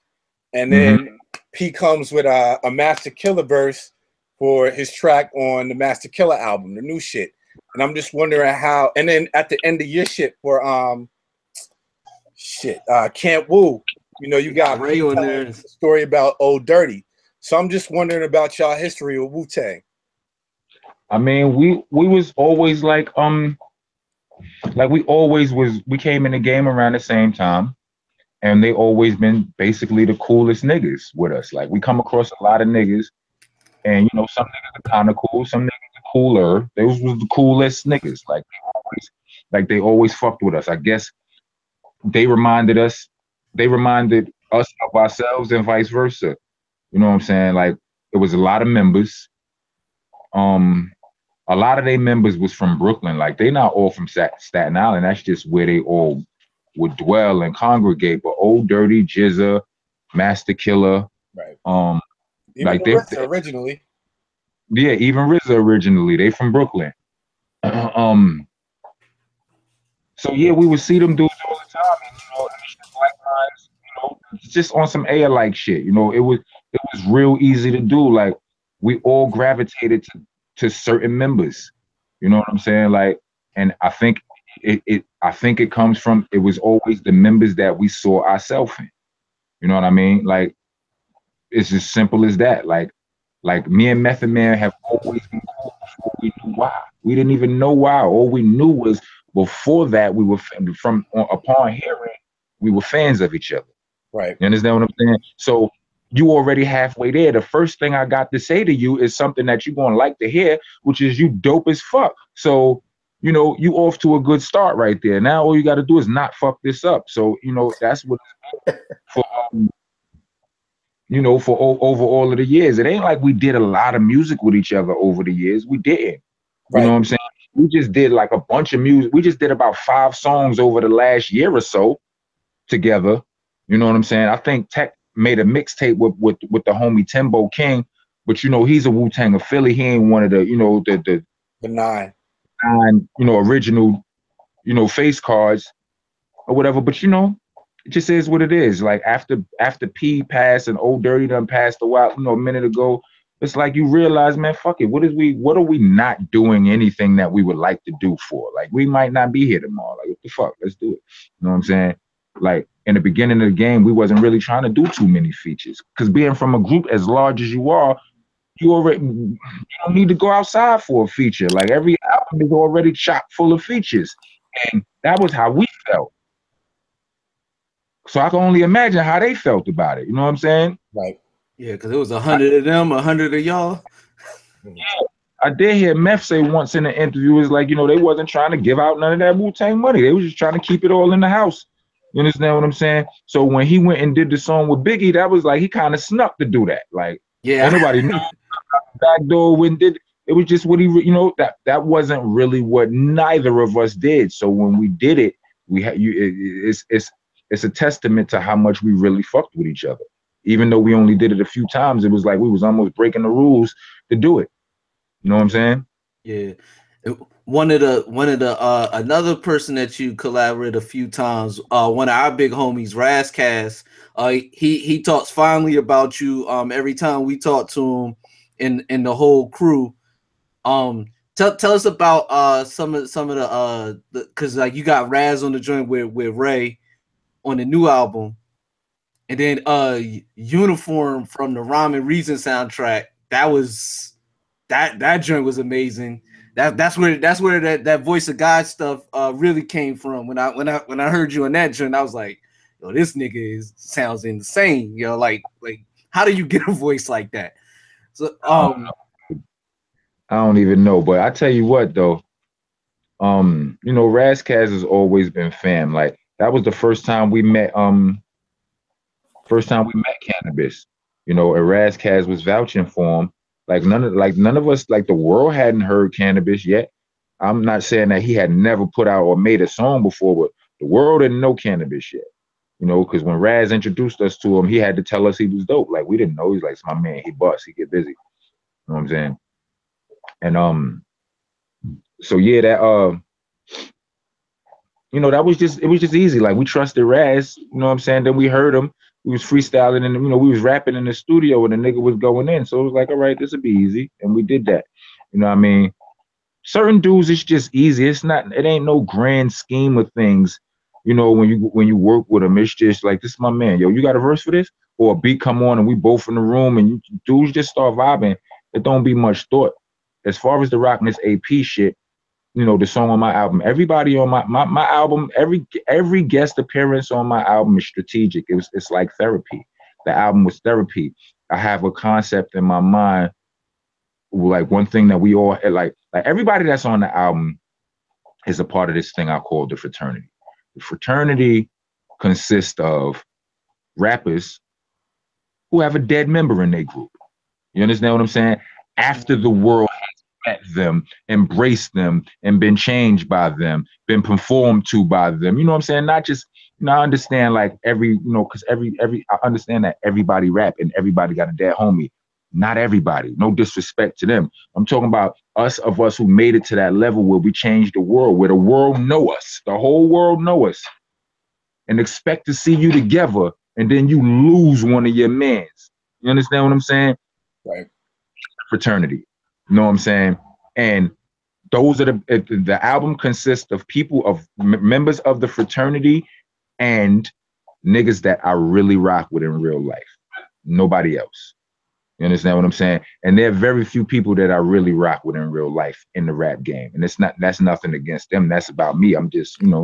and then P comes with a Master Killer verse for his track on the Master Killer album, the new shit. And I'm just wondering how, and then at the end of your shit for Can't Woo, you know, you got Ray on there, a story about Old Dirty. So I'm just wondering about y'all history with Wu-Tang. I mean, we was always like we came in the game around the same time, and they always been basically the coolest niggas with us. Like we come across a lot of niggas, and you know, some niggas are kind of cool, some niggas are cooler. Those was the coolest niggas. They always fucked with us. I guess they reminded us of ourselves and vice versa. You know what I'm saying? Like it was a lot of members. A lot of their members was from Brooklyn. Like they not all from Staten Island. That's just where they all would dwell and congregate. But Old Dirty, Jizza, Master Killer, right? Even like they originally. Yeah, even RZA originally. They from Brooklyn. So yeah, we would see them dudes all the time, and you know, likewise, you know, just on some air-like shit. You know, it was real easy to do. Like we all gravitated to certain members. You know what I'm saying? Like, and I think it comes from, it was always the members that we saw ourselves in. You know what I mean? Like, it's as simple as that. Like me and Method Man have always been cool before we knew why. We didn't even know why. All we knew was before that we were upon hearing, we were fans of each other. Right. You understand what I'm saying? So you already halfway there. The first thing I got to say to you is something that you're gonna like to hear, which is you dope as fuck. So, you know, you off to a good start right there. Now all you got to do is not fuck this up. So, you know, that's what for you know, for over all of the years. It ain't like we did a lot of music with each other over the years. We didn't. You know what I'm saying? we just did like a bunch of music. We just did about 5 songs over the last year or so together. You know what I'm saying? I think Tech made a mixtape with the homie Timbo King, but you know, he's a Wu-Tang affiliate. He ain't one of the, you know, the 9, you know, original, you know, face cards or whatever. But you know, it just is what it is. Like after P passed and Old Dirty done passed a while, you know, a minute ago, it's like you realize, man, fuck it. What are we not doing anything that we would like to do for? Like we might not be here tomorrow. Like what the fuck? Let's do it. You know what I'm saying? Like in the beginning of the game, we wasn't really trying to do too many features. Cause being from a group as large as you are, you don't need to go outside for a feature. Like every album is already chock full of features. And that was how we felt. So I can only imagine how they felt about it. You know what I'm saying? Right. Yeah, because it was 100 of them, 100 of y'all. Yeah. I did hear Meth say once in an interview, is like, you know, they wasn't trying to give out none of that Wu-Tang money. They was just trying to keep it all in the house. You understand what I'm saying? So when he went and did the song with Biggie, that was like, he kind of snuck to do that. Like, yeah, ain't nobody knew. Backdoor when did it was just what he, you know, that wasn't really what neither of us did. So when we did it, we had it's a testament to how much we really fucked with each other. Even though we only did it a few times, it was like we was almost breaking the rules to do it. You know what I'm saying? Yeah. One of the another person that you collaborated a few times, one of our big homies, Razzcast, he talks fondly about you every time we talk to him in the whole crew. Tell us about some of the because like you got Raz on the joint with Ray on the new album, and then Uniform from the Rhyme and Reason soundtrack. That joint was amazing. That's where that Voice of God stuff really came from. When I heard you on that joint, I was like, yo, this nigga sounds insane. You know, like how do you get a voice like that? So I don't even know, but I tell you what though, you know, Razzcast has always been fam. Like that was the first time we met Cannabis. You know, and Razzcast was vouching for him. Like none of us, like the world hadn't heard Cannabis yet. I'm not saying that he had never put out or made a song before, but the world didn't know Cannabis yet. You know, because when Raz introduced us to him, he had to tell us he was dope. Like we didn't know. He's like, it's my man. He busts. He get busy. You know what I'm saying? And so yeah, that you know, it was just easy. Like we trusted Raz. You know what I'm saying? Then we heard him. We was freestyling and, you know, we was rapping in the studio and the nigga was going in. So it was like, all right, this will be easy. And we did that. You know what I mean? Certain dudes, it's just easy. It ain't no grand scheme of things. You know, when you work with them, it's just like, this is my man. Yo, you got a verse for this? Or a beat come on and we both in the room and dudes just start vibing. It don't be much thought. As far as the Rockness AP shit, you know, the song on my album, everybody on my album, every guest appearance on my album is strategic. It's like therapy. The album was therapy. I have a concept in my mind, like one thing that we all like everybody that's on the album is a part of this thing I call the fraternity. The fraternity consists of rappers who have a dead member in their group. You understand what I'm saying? After the world met them, embraced them, and been changed by them, been performed to by them. You know what I'm saying? Not just, you know, I understand like every, you know, because I understand that everybody rap and everybody got a dead homie. Not everybody, no disrespect to them. I'm talking about us who made it to that level where we changed the world, where the world know us, the whole world know us, and expect to see you together, and then you lose one of your mans. You understand what I'm saying? Right. Fraternity. You know what I'm saying? And those are the album consists of people, of members of the fraternity and niggas that I really rock with in real life. Nobody else. You understand what I'm saying? And there are very few people that I really rock with in real life in the rap game. And that's nothing against them. That's about me. I'm just, you know,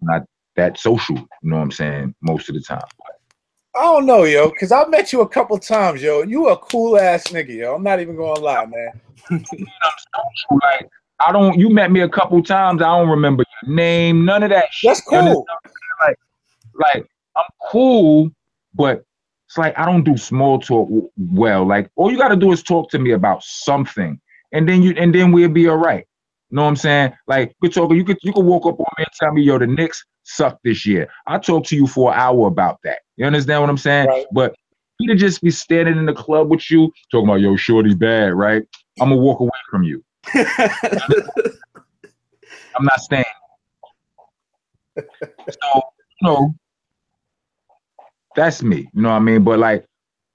not that social, you know what I'm saying, most of the time. I don't know, yo, because I've met you a couple times, yo. You a cool ass nigga, yo. I'm not even gonna lie, man. Like, you met me a couple times. I don't remember your name, none of that shit. That's cool. Like I'm cool, but it's like I don't do small talk well. Like all you gotta do is talk to me about something, and then we'll be all right. You know what I'm saying? Like, you could walk up on me and tell me, yo, the Knicks suck this year. I'll talk to you for an hour about that. You understand what I'm saying? Right. But me to just be standing in the club with you, talking about, yo, shorty bad, right? I'm gonna walk away from you. I'm not staying. So, you know, that's me. You know what I mean? But like,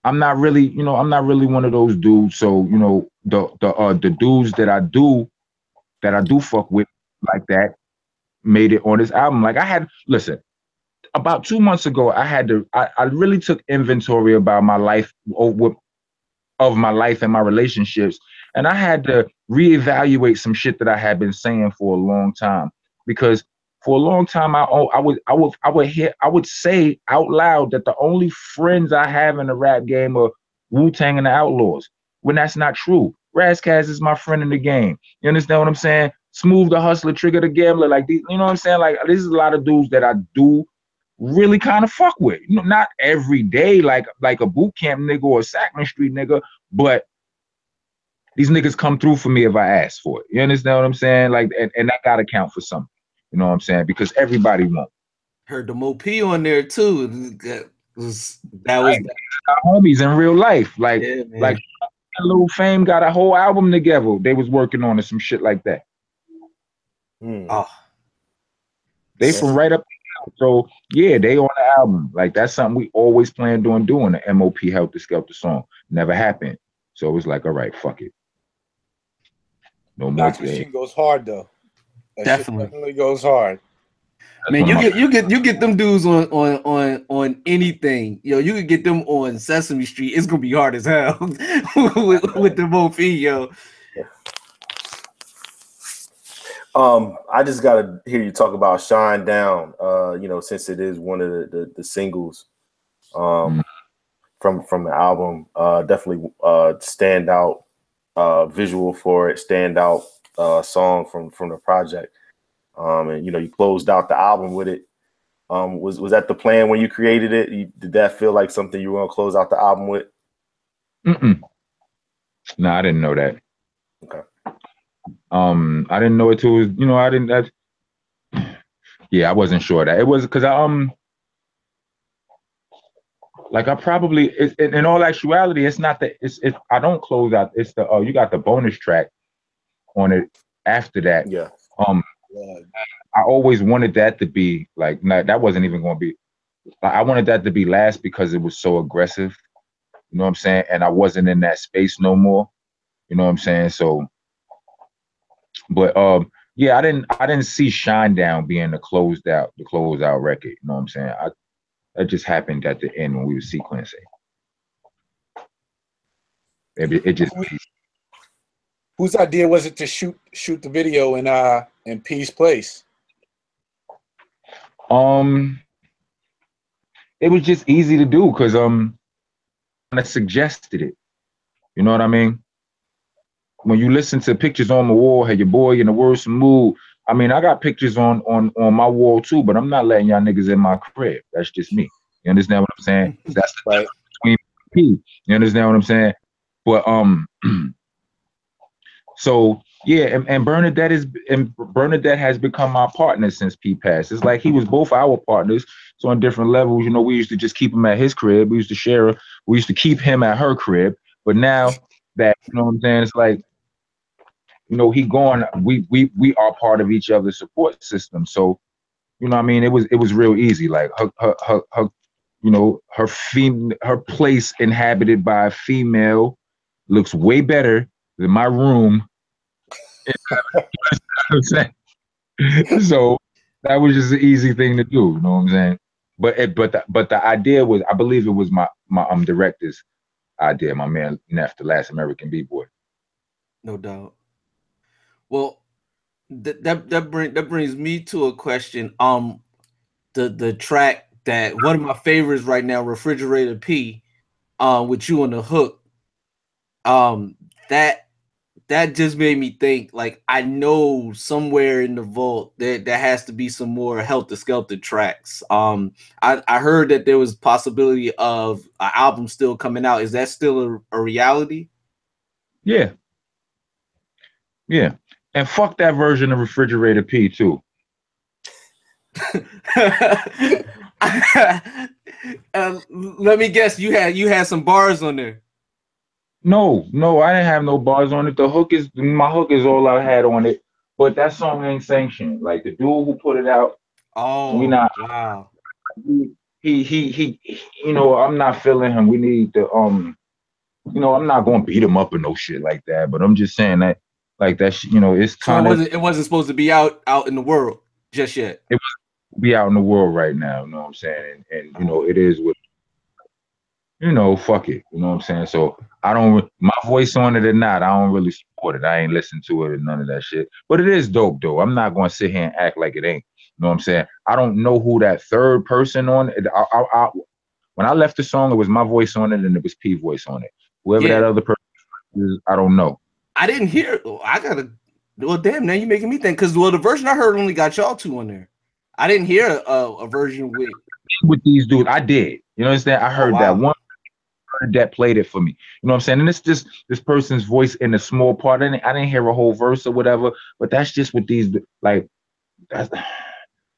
I'm not really one of those dudes. So, you know, the dudes that I do fuck with like that made it on this album. Like listen, about 2 months ago, I really took inventory about my life of my life and my relationships. And I had to reevaluate some shit that I had been saying for a long time. Because for a long time, I would say out loud that the only friends I have in the rap game are Wu-Tang and the Outlaws, when that's not true. Razzcast is my friend in the game. You understand what I'm saying? Smooth the Hustler, Trigger the Gambler, like these, you know what I'm saying? Like, this is a lot of dudes that I do really kind of fuck with. You know, not every day like a boot camp nigga or a Sackman Street nigga, but these niggas come through for me if I ask for it. You understand what I'm saying? Like, and that gotta count for something. You know what I'm saying? Because everybody won't. Heard the Mo P on there too. That was our homies in real life. Like, yeah, like Little Fame got a whole album together. They was working on it, some shit like that. Oh, they from right up. So yeah, they on the album. Like, that's something we always planned on doing. The MOP Helter Skelter song never happened. So it was like, all right, fuck it. No more. Knox Machine goes hard though. That definitely. shit definitely goes hard. Man, you get them dudes on anything. Yo, you could get them on Sesame Street. It's gonna be hard as hell with the Mo P, yo. I just gotta hear you talk about Shine Down. You know, since it is one of the singles from the album, definitely stand out visual for it, stand out song from the project. And you know, you closed out the album with it. Was that the plan when you created it? Did that feel like something you were gonna close out the album with? No, I didn't know that. Okay. I didn't know it too. You know, yeah, I wasn't sure that it was because like I probably in all actuality, it's not that I don't close out. It's the you got the bonus track on it after that. Yeah. I always wanted that to be like, that wasn't even going to be. I wanted that to be last because it was so aggressive. You know what I'm saying? And I wasn't in that space no more. You know what I'm saying? So, but yeah, I didn't see Shine Down being the closed out record. You know what I'm saying? That just happened at the end when we were sequencing. It just. Whose idea was it to shoot the video in P's place? It was just easy to do because I suggested it. You know what I mean? When you listen to Pictures on the Wall, Hey Your Boy in the Worst Mood, I mean, I got pictures on my wall too, but I'm not letting y'all niggas in my crib. That's just me. You understand what I'm saying? That's the difference between P. You understand what I'm saying? But so yeah, and Bernadette has become my partner since P passed. It's like he was both our partners. So on different levels, you know, we used to just keep him at his crib. We used to share. We used to keep him at her crib. But now that, you know what I'm saying, it's like, you know, he gone. We are part of each other's support system. So, you know what I mean? It was real easy. Like her you know, her place inhabited by a female looks way better than my room. So that was just an easy thing to do, you know what I'm saying? But the idea was, I believe it was my director's idea, my man Neff, the Last American B-Boy. No doubt. Well, that brings me to a question. The track that one of my favorites right now, Refrigerator P, with you on the hook. That just made me think, like, I know somewhere in the vault there has to be some more Helter Skelter tracks. I heard that there was possibility of an album still coming out. Is that still a reality? Yeah. And fuck that version of Refrigerator P too. Let me guess, you had some bars on there. No, I didn't have no bars on it. My hook is all I had on it. But that song ain't sanctioned. Like the dude who put it out, we Oh, not. wow. He. You know, I'm not feeling him. We need to You know, I'm not gonna beat him up or no shit like that. But I'm just saying that, like that. You know, it's So kind of. it wasn't supposed to be out in the world just yet. It was be out in the world right now. You know what I'm saying? And you know, it is what. You know, fuck it. You know what I'm saying? So I don't, my voice on it or not, I don't really support it. I ain't listen to it or none of that shit. But it is dope though. I'm not going to sit here and act like it ain't. You know what I'm saying? I don't know who that third person on it. When I left the song, it was my voice on it and it was P voice on it. Whoever that other person is, I don't know. I didn't hear. I gotta. Well, damn. Now you're making me think. Because the version I heard only got y'all two on there. I didn't hear a version with these dudes. I did. You know what I'm saying? I heard that one. That played it for me. You know what I'm saying? And it's just this person's voice in a small part. I didn't hear a whole verse or whatever, but that's just what these like.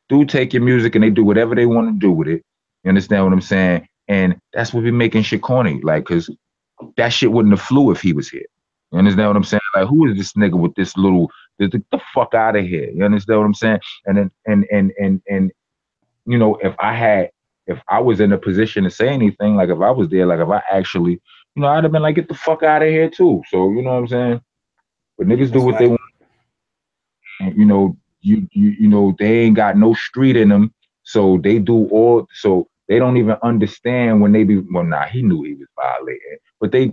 Dude, take your music and they do whatever they want to do with it. You understand what I'm saying? And that's what be making shit corny. Like, cause that shit wouldn't have flew if he was here. You understand what I'm saying? Like, who is this nigga with this little? The fuck out of here. You understand what I'm saying? And then and you know, if I was in a position to say anything, like if I was there, like if I actually, you know, I'd have been like, get the fuck out of here too. So you know what I'm saying? But niggas do what they want. And, you know, you know, they ain't got no street in them, so they do all. So they don't even understand when they be. Well, nah, he knew he was violating,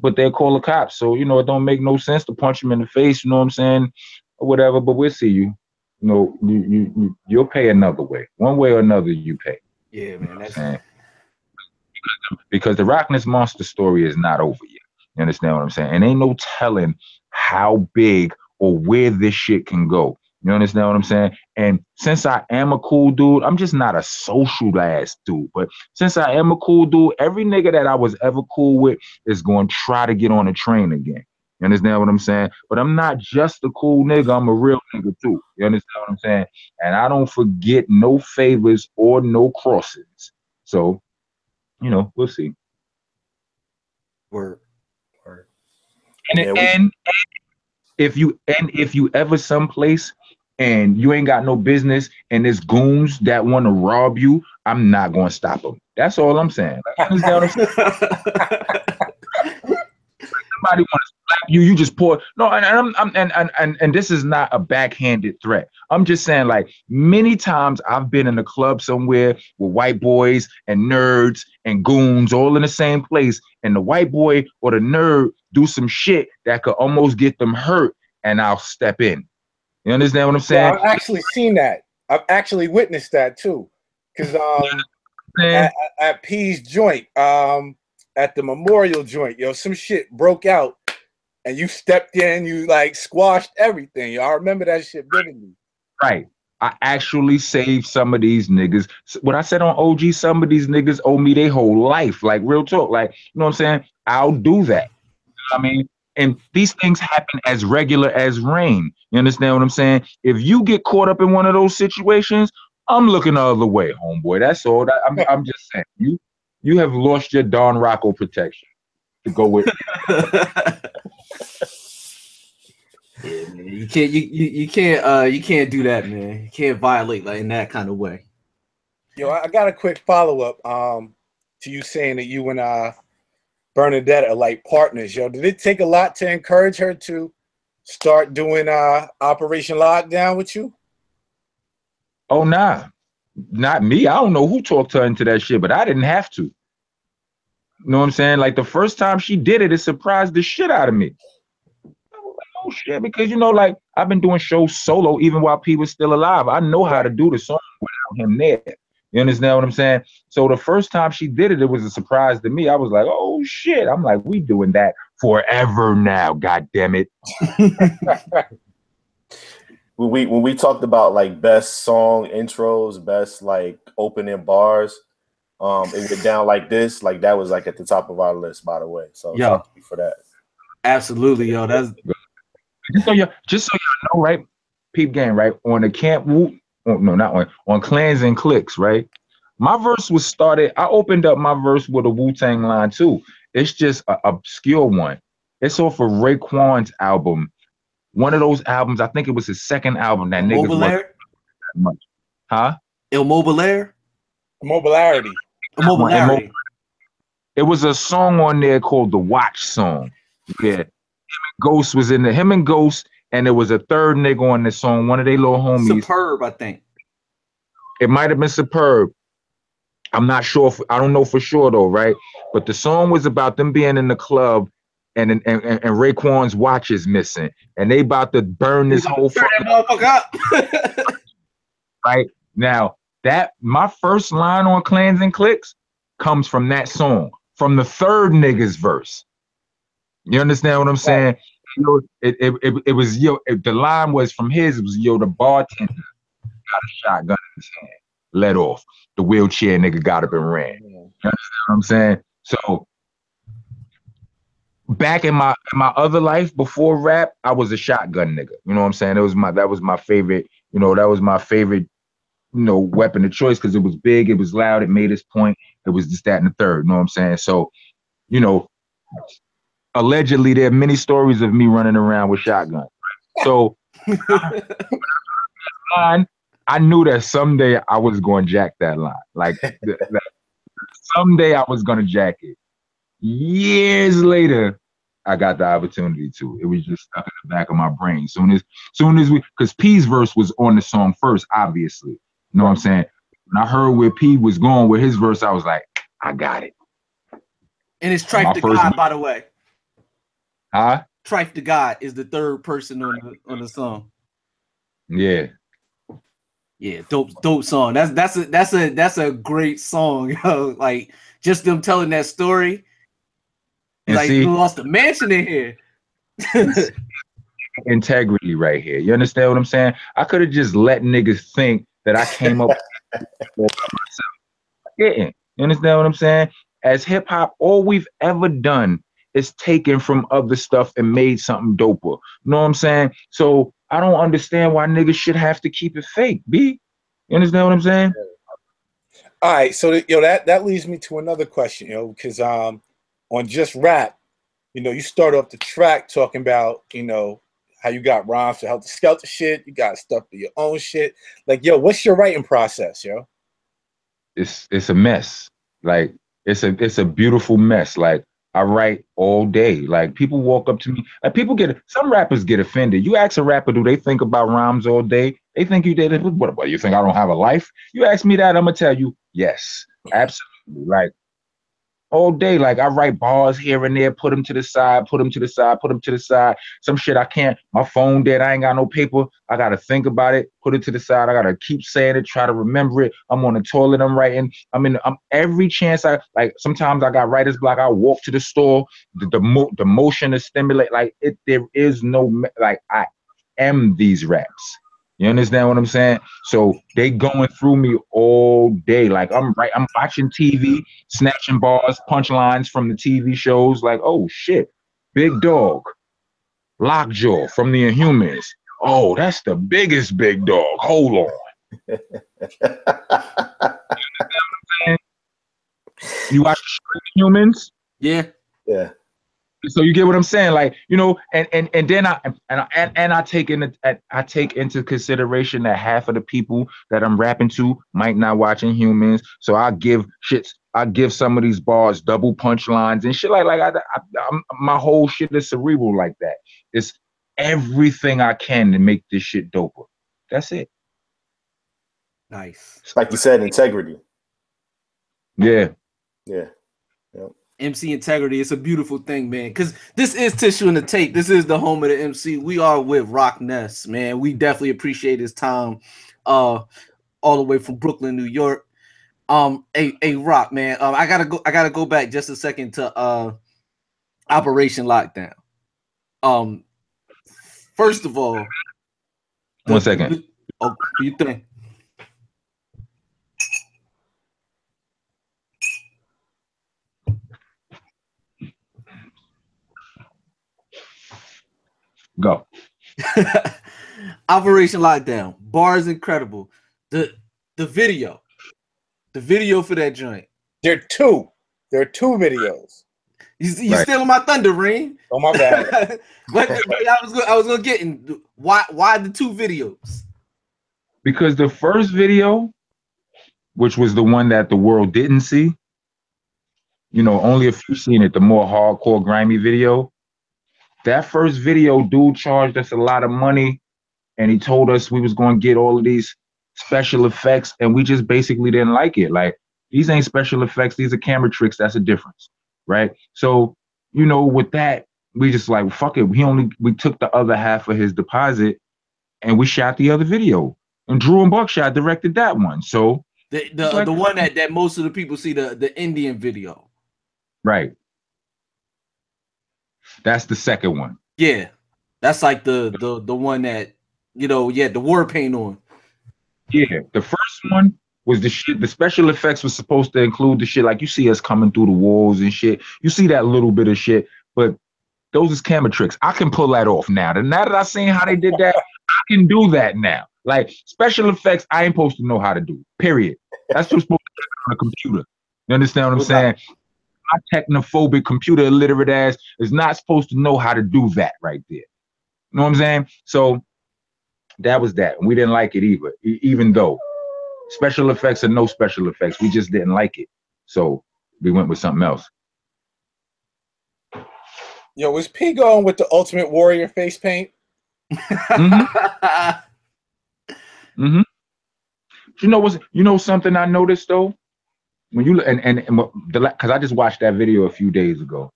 but they'll call the cops. So you know, it don't make no sense to punch him in the face. You know what I'm saying? Or whatever. But we'll see you. You know, you'll pay another way, one way or another. You pay. Yeah, man. That's because the Rockness monster story is not over yet. You understand what I'm saying? And ain't no telling how big or where this shit can go. You understand what I'm saying? And since I am a cool dude, I'm just not a social ass dude. But since I am a cool dude, every nigga that I was ever cool with is going to try to get on a train again. You understand what I'm saying? But I'm not just a cool nigga. I'm a real nigga too. You understand what I'm saying? And I don't forget no favors or no crossings. So, you know, we'll see. Word. And if you ever someplace and you ain't got no business and there's goons that want to rob you, I'm not gonna stop them. That's all I'm saying. Like, understand what I'm saying? Somebody want to slap you, you just pour. No, and this is not a backhanded threat. I'm just saying, like, many times I've been in a club somewhere with white boys and nerds and goons all in the same place, and the white boy or the nerd do some shit that could almost get them hurt, and I'll step in. You understand what I'm saying? Yeah, I've actually seen that. I've actually witnessed that too. Because at P's joint, at the memorial joint, yo, some shit broke out and you stepped in, you like squashed everything. Yo, I remember that shit vividly. Right. I actually saved some of these niggas. What I said on OG, some of these niggas owe me their whole life. Like, real talk. Like, you know what I'm saying? I'll do that. You know what I mean? And these things happen as regular as rain. You understand what I'm saying? If you get caught up in one of those situations, I'm looking the other way, homeboy. That's all. I'm just saying. You have lost your Don Rocco protection to go with. Yeah, man. You can't do that, man. You can't violate like in that kind of way. Yo, I got a quick follow-up to you saying that you and Bernadette are like partners. Yo, did it take a lot to encourage her to start doing Operation Lockdown with you? Oh, nah. Not me. I don't know who talked her into that shit, but I didn't have to. You know what I'm saying? Like the first time she did it, it surprised the shit out of me. Oh shit, because you know, like I've been doing shows solo even while P was still alive. I know how to do the song without him there. You understand what I'm saying? So the first time she did it, it was a surprise to me. I was like, oh shit. I'm like, we doing that forever now. God damn it. When we talked about like best song intros, best like opening bars, it went down like this. Like that was like at the top of our list, by the way. So yeah, for that. Absolutely, yo. That's just so you know, right? Peep game, right? On the Camp Wu, no, not on Clans and Clicks, right? My verse was started. I opened up my verse with a Wu-Tang line too. It's just an obscure one. It's off of Raekwon's album. One of those albums, I think it was his second album that niggas wasn't that much. Huh? Immobilier? Mobilarity. Immobiliarity. It was a song on there called the Watch Song. Yeah. Ghost was in there. Him and Ghost, and there was a third nigga on the song, one of their little homies. Superb, I think. It might have been Superb. I'm not sure. I don't know for sure though, right? But the song was about them being in the club, and Raekwon's watch is missing, and they about to burn this whole fucking motherfucker up. Right now, that my first line on Clans and Clicks comes from that song, from the third nigga's verse. You understand what I'm saying? You know, it was the line was from his. It was the bartender got a shotgun in his hand, let off. The wheelchair nigga got up and ran. You understand what I'm saying? So back in my other life before rap, I was a shotgun nigga. You know what I'm saying? That was my favorite. That was my favorite. Weapon of choice because it was big, it was loud, it made its point. It was just that and the third. You know what I'm saying? So, allegedly there are many stories of me running around with shotgun. So I knew that someday I was going to jack that line. Like someday I was going to jack it. Years later, I got the opportunity to. It was just stuck in the back of my brain. Soon as because P's verse was on the song first, obviously. You know what I'm saying? When I heard where P was going with his verse, I was like, I got it. And it's Trife the God, by the way. Huh? Trife the God is the third person on the song. Yeah. Yeah, dope song. That's a great song, yo. Like just them telling that story. And like you lost a mansion in here. Integrity right here. You understand what I'm saying? I could have just let niggas think that I came up with myself. You understand what I'm saying? As hip hop, all we've ever done is taken from other stuff and made something doper. You know what I'm saying? So I don't understand why niggas should have to keep it fake, B. You understand what I'm saying? All right, so that leads me to another question, because on Just Rap, you start off the track talking about, how you got rhymes to Helter Skelter shit, you got stuff for your own shit. Like, what's your writing process, yo? It's a mess. Like, it's a beautiful mess. Like, I write all day. Like, people walk up to me. Like, some rappers get offended. You ask a rapper, do they think about rhymes all day? They think you did it. What, you think I don't have a life? You ask me that, I'm gonna tell you, yes, absolutely. Like, all day, like I write bars here and there, put them to the side, put them to the side, put them to the side. Some shit I can't, my phone dead, I ain't got no paper. I gotta think about it, put it to the side. I gotta keep saying it, try to remember it. I'm on the toilet, I'm writing. I'm every chance sometimes I got writer's block. I walk to the store, the motion to stimulate, there is no, I am these raps. You understand what I'm saying? So they going through me all day. Like I'm watching TV, snatching bars, punchlines from the TV shows. Like, oh shit, Big Dog, Lockjaw from the Inhumans. Oh, that's the biggest Big Dog. Hold on. You understand what I'm saying? You watch Humans? Yeah. Yeah. So you get what I'm saying, like, and then I take into consideration that half of the people that I'm rapping to might not watching Humans, so I give some of these bars double punchlines and shit my whole shit is cerebral like that. It's everything I can to make this shit doper. That's it. Nice. Like you said, integrity. Yeah. Yeah. Yep. MC integrity. It's a beautiful thing, man. Because this is Tissue in the Tape. This is the home of the MC. We are with Rockness, man. We definitely appreciate his time, all the way from Brooklyn, New York. A Rock, man. I gotta go back just a second to Operation Lockdown. First of all, 1 second. What do you think? Go. Operation Lockdown. Bar is incredible. The video for that joint. There are two videos. You stealing my thunder, Reem. Oh, my bad. But I was gonna get in. Why the two videos? Because the first video, which was the one that the world didn't see, you know, only a few seen it, the more hardcore grimy video. That first video, dude charged us a lot of money, and he told us we was going to get all of these special effects, and we just basically didn't like it. Like, these ain't special effects, these are camera tricks. That's a difference, right? So, you know, with that, we just like, fuck it. We took the other half of his deposit, and we shot the other video. And Drew and Buckshot directed that one. So the one that most of the people see, the Indian video. Right. That's the second one. Yeah. That's like the one that, you know, the war paint on. Yeah. The first one was the shit. The special effects was supposed to include the shit like you see us coming through the walls and shit. You see that little bit of shit, but those is camera tricks. I can pull that off now. Now that I seen how they did that, I can do that now. Like, special effects, I ain't supposed to know how to do. Period. That's just supposed to be on a computer. You understand what I'm saying? My technophobic, computer illiterate ass is not supposed to know how to do that right there. You know what I'm saying? So that was that. And we didn't like it either, even though special effects or no special effects, we just didn't like it. So we went with something else. Yo, was P going with the Ultimate Warrior face paint? Mm-hmm. You know something I noticed though? When you because I just watched that video a few days ago.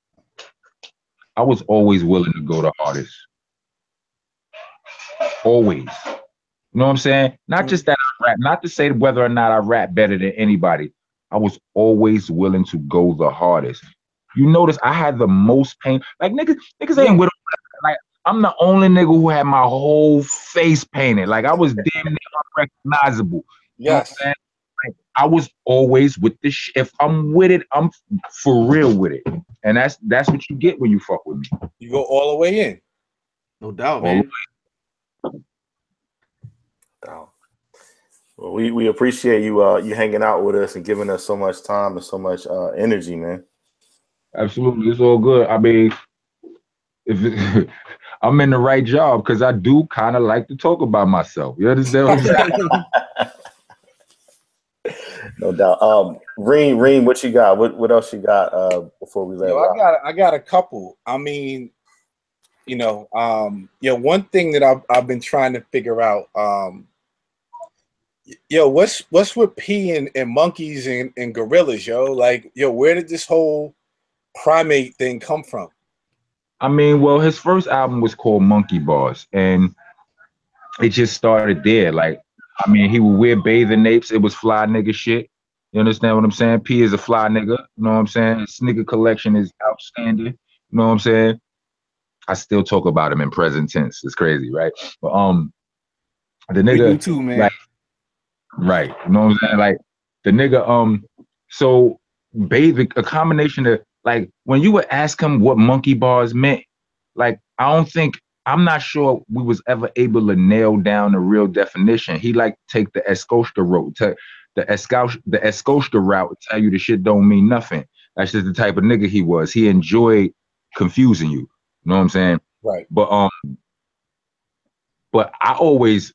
I was always willing to go the hardest. Always. You know what I'm saying? Not just that I rap, not to say whether or not I rap better than anybody. I was always willing to go the hardest. You notice I had the most pain. Like niggas ain't with like I'm the only nigga who had my whole face painted. Like I was damn near unrecognizable. You know what I'm saying? Like, I was always with this shit. If I'm with it, I'm for real with it. And that's what you get when you fuck with me. You go all the way in. No doubt, man. Well, we appreciate you you hanging out with us and giving us so much time and so much energy, man. Absolutely, it's all good. I mean, I'm in the right job because I do kind of like to talk about myself. You understand what I'm saying? No doubt. Reem, what you got? What else you got before we let it rock? I got a couple. I mean, you know, one thing that I've been trying to figure out, what's with P and monkeys and gorillas, yo? Like, where did this whole primate thing come from? I mean, well, his first album was called Monkey Bars, and it just started there. Like, I mean, he would wear bathing apes. It was fly nigga shit. You understand what I'm saying? P is a fly nigga. You know what I'm saying? His nigga collection is outstanding. You know what I'm saying? I still talk about him in present tense. It's crazy, right? But the nigga, we do too, man. Right. You know what I'm saying? Like the nigga, so a combination of like when you would ask him what monkey bars meant, like I'm not sure we was ever able to nail down the real definition. He like take the Escosta route, the Escosta route to tell you the shit don't mean nothing. That's just the type of nigga he was. He enjoyed confusing you. You know what I'm saying? Right. But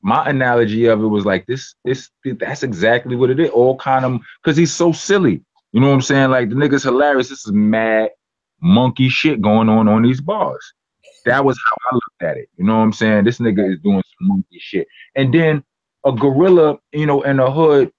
my analogy of it was like that's exactly what it is. All kind of, because he's so silly. You know what I'm saying? Like the nigga's hilarious. This is mad monkey shit going on these bars. That was how I looked at it. You know what I'm saying? This nigga is doing some monkey shit. And then a gorilla, you know, in the hood,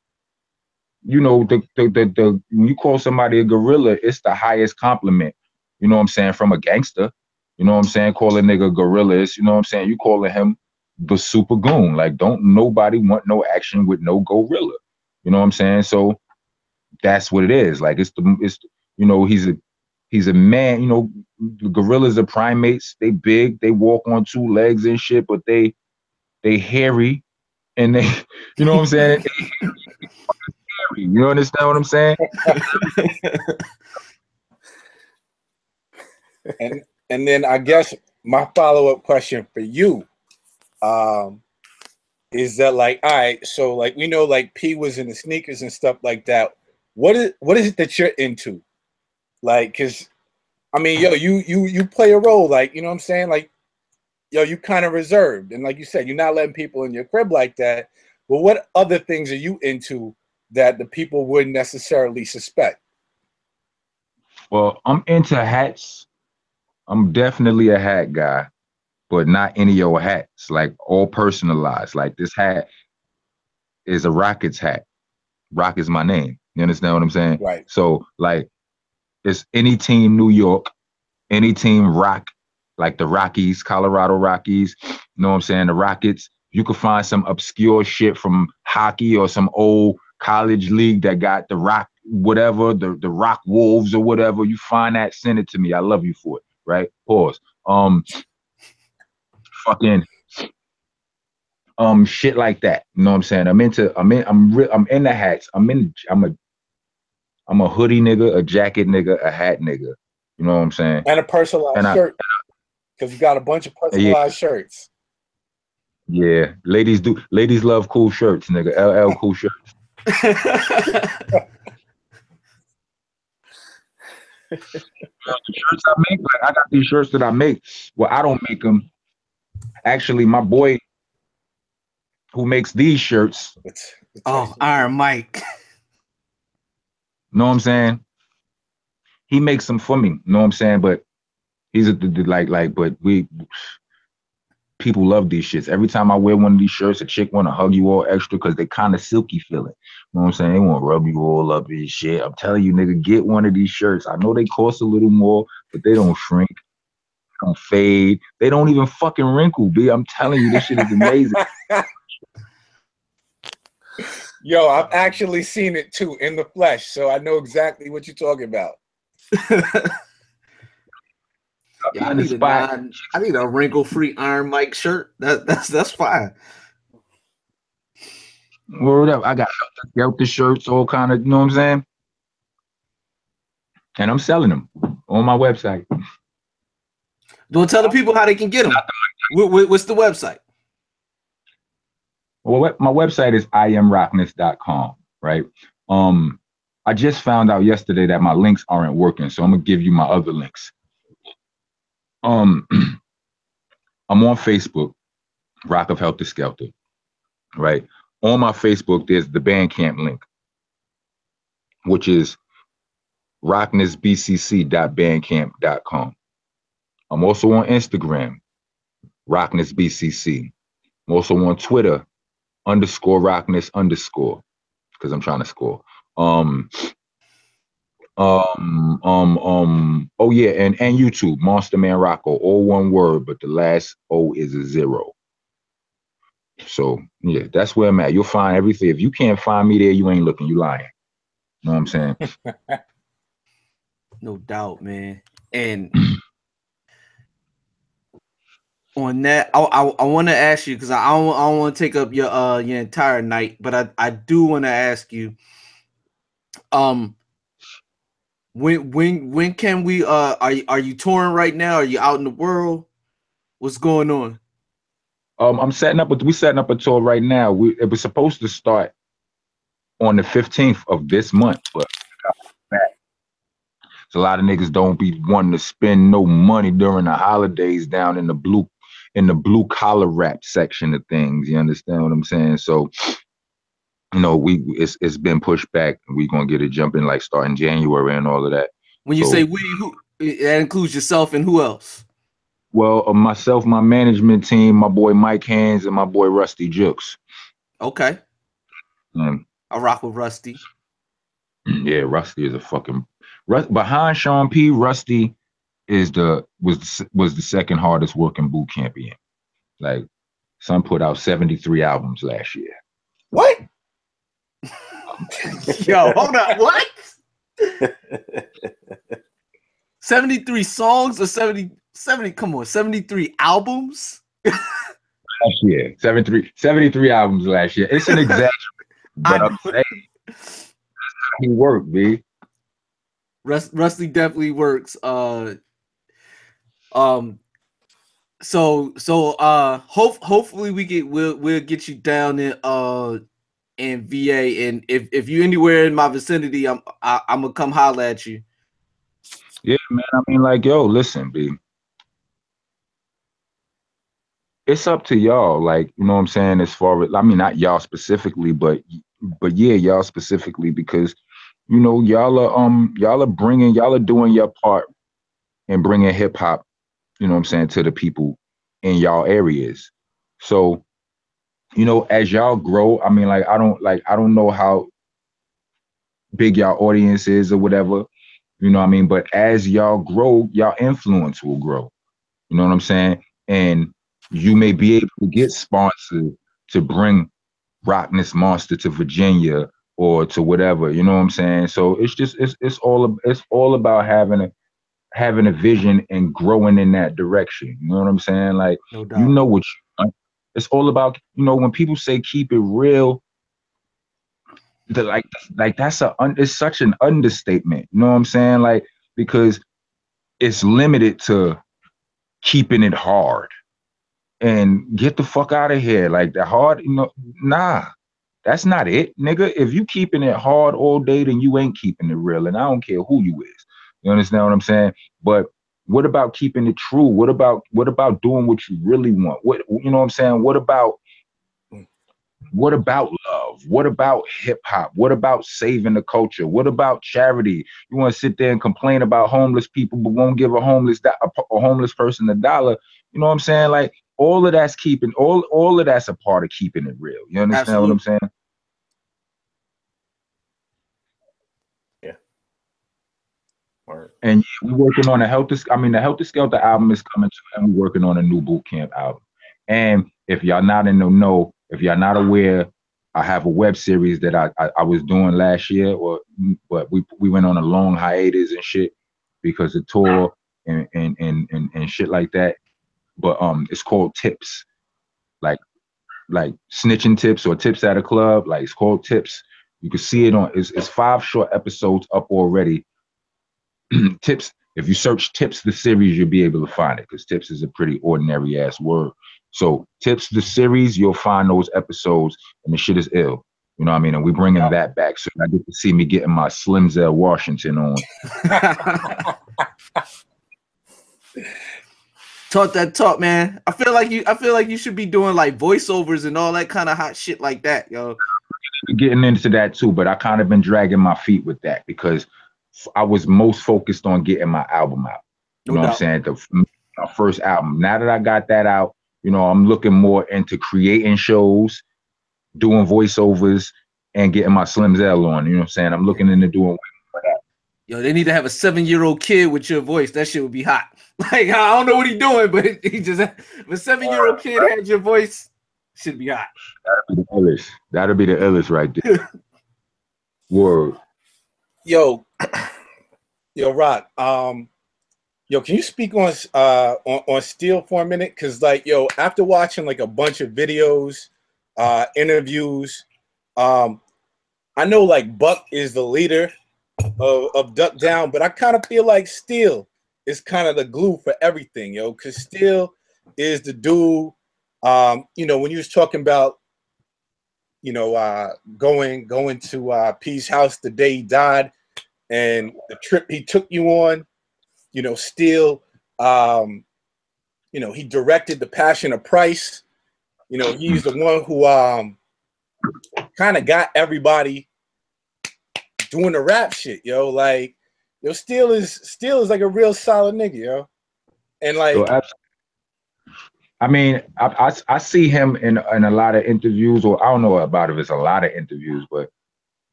you know, the when you call somebody a gorilla, it's the highest compliment. You know what I'm saying? From a gangster. You know what I'm saying? Call a nigga gorillas. You know what I'm saying? You calling him the super goon. Like, don't nobody want no action with no gorilla. You know what I'm saying? So that's what it is. Like, it's you know, he's a man. You know, the gorillas are primates. They big. They walk on two legs and shit, but they hairy and they, you know what I'm saying? You understand what I'm saying? And then I guess my follow-up question for you is that like, all right, so like we know like P was in the sneakers and stuff like that. What is it that you're into? Like, cause I mean, yo, you play a role, like, you know what I'm saying? Like, yo, you kind of reserved. And like you said, you're not letting people in your crib like that. But what other things are you into that the people wouldn't necessarily suspect? Well, I'm into hats. I'm definitely a hat guy, but not any old hats, like all personalized. Like this hat is a Rockets hat. Rock is my name. You understand what I'm saying? Right. So like it's any team New York, any team rock, like the Rockies, Colorado Rockies, you know what I'm saying? The Rockets. You could find some obscure shit from hockey or some old college league that got the rock, whatever, the rock wolves or whatever. You find that, send it to me. I love you for it. Right? Pause. Fucking shit like that. You know what I'm saying? I'm in the hats. I'm a hoodie nigga, a jacket nigga, a hat nigga. You know what I'm saying? And a personalized shirt. Because you got a bunch of personalized shirts. Yeah. Ladies love cool shirts, nigga. LL cool shirts. The shirts I make, like I got these shirts that I make. Well, I don't make them. Actually, my boy who makes these shirts. Iron Mike. Know what I'm saying? He makes them for me. Know what I'm saying? But he's but people love these shits. Every time I wear one of these shirts, a chick want to hug you all extra because they kind of silky feeling. You know what I'm saying? They want to rub you all up and shit. I'm telling you, nigga, get one of these shirts. I know they cost a little more, but they don't shrink, they don't fade, they don't even fucking wrinkle, B. I'm telling you, this shit is amazing. Yo, I've actually seen it too in the flesh, so I know exactly what you're talking about. Yeah, I need a wrinkle-free Iron Mike shirt. That's fine. Word up. I got the shirts, all kind of, you know what I'm saying? And I'm selling them on my website. Don't tell the people how they can get them. What's the website? Well, my website is iamrockness.com, right? I just found out yesterday that my links aren't working, so I'm gonna give you my other links. I'm on Facebook, Rock of Helter Skelter, right? On my Facebook, there's the Bandcamp link, which is rocknessbcc.bandcamp.com. I'm also on Instagram, rocknessbcc. I'm also on Twitter, _rockness_, because I'm trying to score. Oh yeah, and YouTube, Monster Man Rocco, all one word, but the last O is a 0. So yeah, that's where I'm at. You'll find everything. If you can't find me there, you ain't looking, you lying. You know what I'm saying? No doubt, man. And on that, I want to ask you, because I don't want to take up your entire night, but I do want to ask you, when can we are you touring right now? Are you out in the world? What's going on? We setting up a tour right now. It was supposed to start on the 15th of this month, but so a lot of niggas don't be wanting to spend no money during the holidays down in the blue collar rap section of things. You understand what I'm saying? So, you know, it's been pushed back. We're gonna get it jumping like starting January and all of that. When you say we, who that includes yourself and who else? Well, myself, my management team, my boy Mike Hands, and my boy Rusty Jukes. Okay. I rock with Rusty. Yeah, Rusty is a fucking behind Sean P. Rusty was the second hardest working boot campion. Like, son put out 73 albums last year. What? Yo, hold on. What? 73 songs or 70? Come on, 73 albums? Last year. 73 albums last year. It's an exaggeration, but I'm saying that's how he worked, B. Rusty definitely works. hopefully we'll get you down in VA, and if you anywhere in my vicinity, I'm gonna come holler at you. Yeah, man. I mean, like, yo, listen, B. It's up to y'all, like, you know what I'm saying, as far as, I mean, not y'all specifically, but yeah, y'all specifically, because, you know, y'all are doing your part in bringing hip hop, you know what I'm saying, to the people in y'all areas. So, you know, as y'all grow, I mean, like, I don't know how big y'all audience is or whatever, you know what I mean, but as y'all grow, y'all influence will grow. You know what I'm saying? And you may be able to get sponsored to bring Rockness Monster to Virginia or to whatever. You know what I'm saying? So it's just it's all about having a vision and growing in that direction. You know what I'm saying? Like, No doubt. you know what you want. It's all about, you know, when people say keep it real, like it's such an understatement. You know what I'm saying? Like, because it's limited to keeping it hard. And get the fuck out of here. Like, the hard, you know, nah, that's not it, nigga. If you keeping it hard all day, then you ain't keeping it real. And I don't care who you is. You understand what I'm saying? But what about keeping it true? What about doing what you really want? What, you know what I'm saying? What about love? What about hip hop? What about saving the culture? What about charity? You want to sit there and complain about homeless people, but won't give a homeless person $1? You know what I'm saying? Like, all of that's all of that's a part of keeping it real. You understand Absolutely. what I'm saying? Yeah. Word. And yeah, we're working on the Helter Skelter album is coming too, and we're working on a new boot camp album. And if y'all not in the know, if y'all not aware, I have a web series that I was doing last year, but we went on a long hiatus and shit because of tour and shit like that. But it's called Tips, like snitching tips or tips at a club. Like, it's called Tips. You can see it on. It's 5 short episodes up already. Tips. If you search Tips the series, you'll be able to find it, because Tips is a pretty ordinary ass word. So Tips the series, you'll find those episodes, and the shit is ill. You know what I mean? And we're bringing that back, so I get to see me getting my Slim Zell Washington on. Talk that talk, man. I feel like you should be doing like voiceovers and all that kind of hot shit like that, yo. Getting into that too, but I kind of been dragging my feet with that because I was most focused on getting my album out. You know what I'm saying? My first album. Now that I got that out, you know, I'm looking more into creating shows, doing voiceovers, and getting my Slim Zell on. You know what I'm saying? I'm looking into doing that. Yo, they need to have a 7-year-old kid with your voice. That shit would be hot. Like, I don't know what he's doing, but he just, if a 7-year-old kid had your voice, should be hot. That'll be the illest right there. Word. Yo, Rock. Yo, can you speak on Steel for a minute? Cause like, yo, after watching like a bunch of videos, interviews, I know like Buck is the leader of Duck Down, but I kind of feel like Steel is kind of the glue for everything, yo. Cause Steel is the dude. You know, when you was talking about, you know, going to P's house the day he died, and the trip he took you on, you know, Steel, you know, he directed The Passion of Price. You know, he's the one who kind of got everybody doing the rap shit, yo. Like, yo, Steel is like a real solid nigga, yo. And like, so, I mean, I see him in a lot of interviews, or I don't know about if it's a lot of interviews, but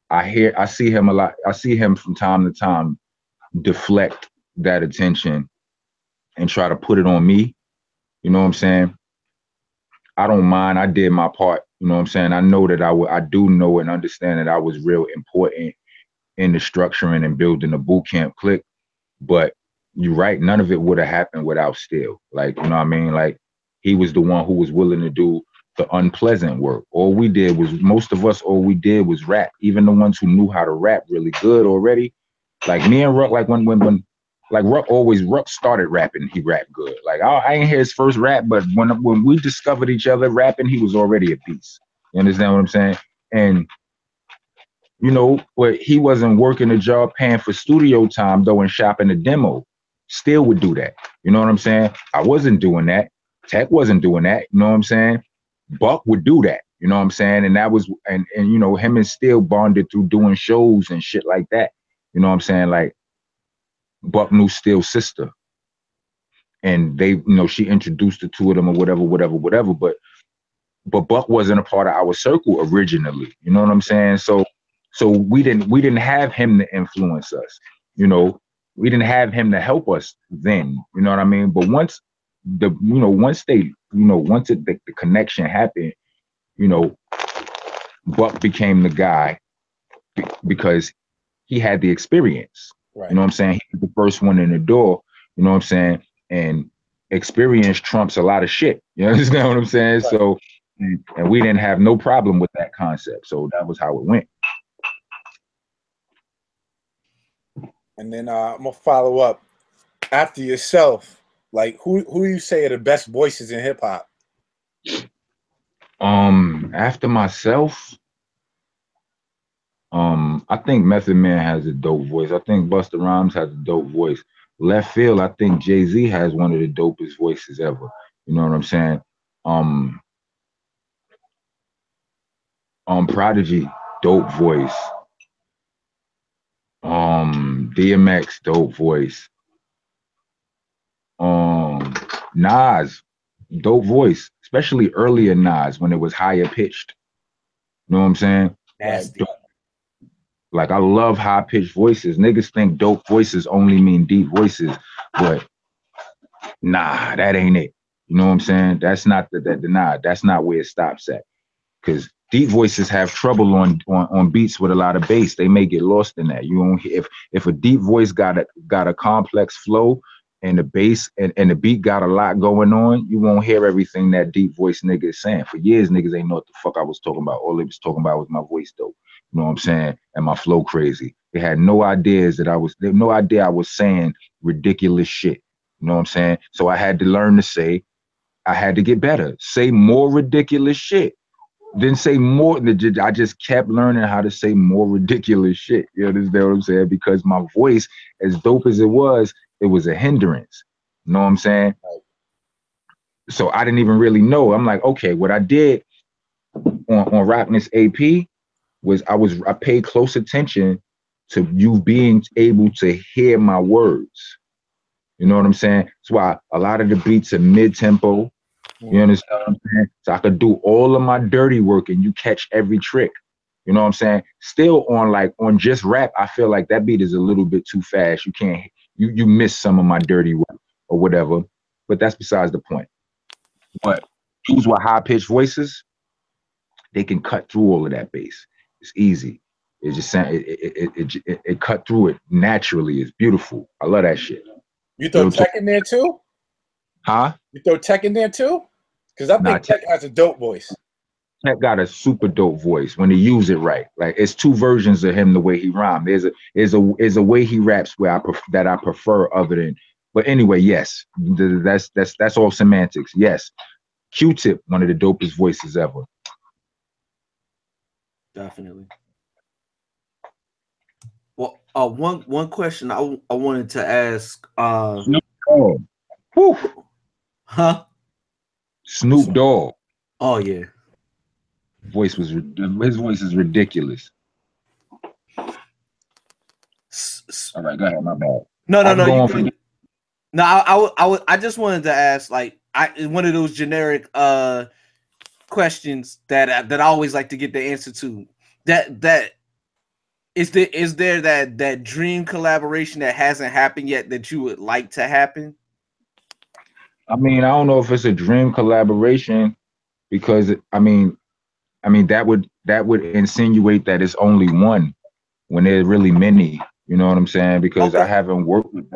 I see him a lot. I see him from time to time deflect that attention and try to put it on me. You know what I'm saying? I don't mind. I did my part. You know what I'm saying? I know that I do know and understand that I was real important in the structuring and building the boot camp Clik. But you're right. None of it would have happened without Steel. Like, you know what I mean? Like, he was the one who was willing to do the unpleasant work. Most of us was rap. Even the ones who knew how to rap really good already. Like me and Ruck, like when like Ruck started rapping. He rapped good. Like I ain't hear his first rap, but when we discovered each other rapping, he was already a beast. You understand what I'm saying? And you know, but he wasn't working a job paying for studio time though and shopping a demo. Still would do that. You know what I'm saying? I wasn't doing that. Tech wasn't doing that. You know what I'm saying? Buck would do that. You know what I'm saying? And that was and you know, him and Still bonded through doing shows and shit like that. You know what I'm saying? Like Buck knew Still's sister. And they, you know, she introduced the two of them or whatever. But Buck wasn't a part of our circle originally. You know what I'm saying? So we didn't have him to influence us. You know, we didn't have him to help us then. You know what I mean? But once the connection happened, you know, Buck became the guy because he had the experience. Right. You know what I'm saying? He was the first one in the door. You know what I'm saying? And experience trumps a lot of shit. You understand what I'm saying? Right. So, and we didn't have no problem with that concept. So that was how it went. And then I'm gonna follow up after yourself. Like who you say are the best voices in hip hop? After myself, I think Method Man has a dope voice. I think Busta Rhymes has a dope voice. Left field, I think Jay-Z has one of the dopest voices ever. You know what I'm saying? Prodigy, dope voice. DMX, dope voice. Nas, dope voice, especially earlier Nas when it was higher pitched. You know what I'm saying? Nasty. Like I love high pitched voices. Niggas think dope voices only mean deep voices, but nah, that ain't it. You know what I'm saying? That's not that's not where it stops at. Because deep voices have trouble on beats with a lot of bass. They may get lost in that. You don't if a deep voice got a complex flow and the bass and the beat got a lot going on, you won't hear everything that deep voice nigga is saying. For years, niggas ain't know what the fuck I was talking about. All they was talking about was my voice though. You know what I'm saying? And my flow crazy. They had no idea I was saying ridiculous shit. You know what I'm saying? So I had to learn to say, I had to get better. Say more ridiculous shit. Didn't say more. I just kept learning how to say more ridiculous shit. You understand what I'm saying? Because my voice, as dope as it was a hindrance. You know what I'm saying? So I didn't even really know. I'm like, okay, what I did on Rockness AP was I paid close attention to you being able to hear my words. You know what I'm saying? That's why a lot of the beats are mid-tempo. You understand what I'm saying? So I could do all of my dirty work and you catch every trick. You know what I'm saying? Still on just rap, I feel like that beat is a little bit too fast. You miss some of my dirty work or whatever, but that's besides the point. But dudes with high pitched voices, they can cut through all of that bass. It's easy. It just it cut through it naturally. It's beautiful. I love that shit. You throw Tech in there too? Huh? You throw Tech in there too? Because I think Tech has a dope voice. Tech got a super dope voice when he use it right. Like it's two versions of him the way he rhymes. There's a way he raps where I prefer other than. But anyway, yes, that's all semantics. Yes, Q-Tip, one of the dopest voices ever. Definitely. Well, one question I wanted to ask. Snoop Dogg. Woo. Huh? Snoop Dogg. Oh yeah. His voice is ridiculous. All right, go ahead. My bad. No. I just wanted to ask, like, one of those generic questions that I always like to get the answer to. That is there that dream collaboration that hasn't happened yet that you would like to happen? I mean, I don't know if it's a dream collaboration because I mean that would insinuate that it's only one when there's really many. You know what I'm saying? Because okay. I haven't worked with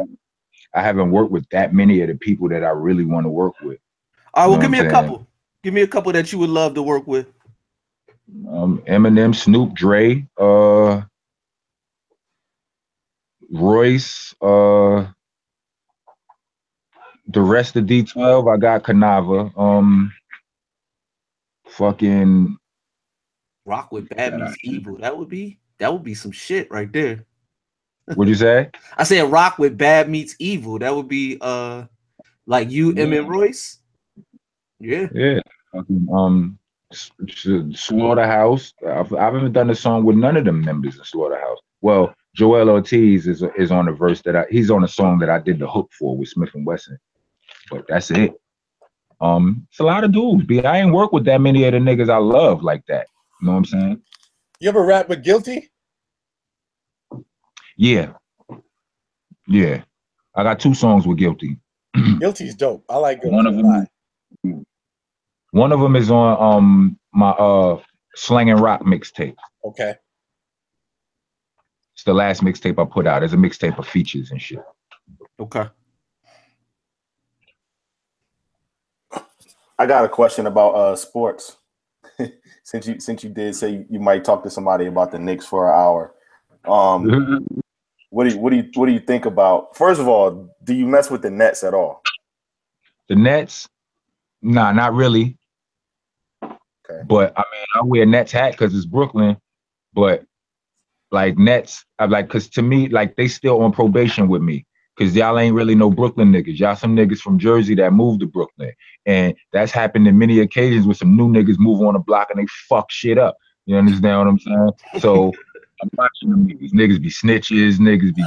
that many of the people that I really want to work with. All right, well, give me a couple. Give me a couple that you would love to work with. Eminem, Snoop, Dre, Royce, The rest of D12, I got Kanava. Fucking Rock with Bad Meets Evil. That would be some shit right there. What'd you say? I said Rock with Bad Meets Evil. That would be like you, Yeah. Emmett Royce. Yeah. Yeah. Slaughterhouse. I haven't done a song with none of them members in Slaughterhouse. Well, Joel Ortiz is on a verse he's on a song that I did the hook for with Smith and Wesson. But that's it. It's a lot of dudes. I ain't work with that many of the niggas I love like that. You know what I'm saying? You ever rap with Guilty? Yeah. Yeah. I got 2 songs with Guilty. Guilty's dope. I like Guilty a lot. One of them is on my Slang and Rock mixtape. Okay. It's the last mixtape I put out. It's a mixtape of features and shit. Okay. I got a question about sports. since you did say you might talk to somebody about the Knicks for an hour. What do you think about? First of all, do you mess with the Nets at all? The Nets? Nah, not really. Okay. But I mean, I wear Nets hat because it's Brooklyn. But like Nets, because to me, like they still on probation with me. Because y'all ain't really no Brooklyn niggas. Y'all some niggas from Jersey that moved to Brooklyn. And that's happened in many occasions with some new niggas move on the block and they fuck shit up. You understand what I'm saying? So I'm watching them niggas. Niggas be snitches, niggas be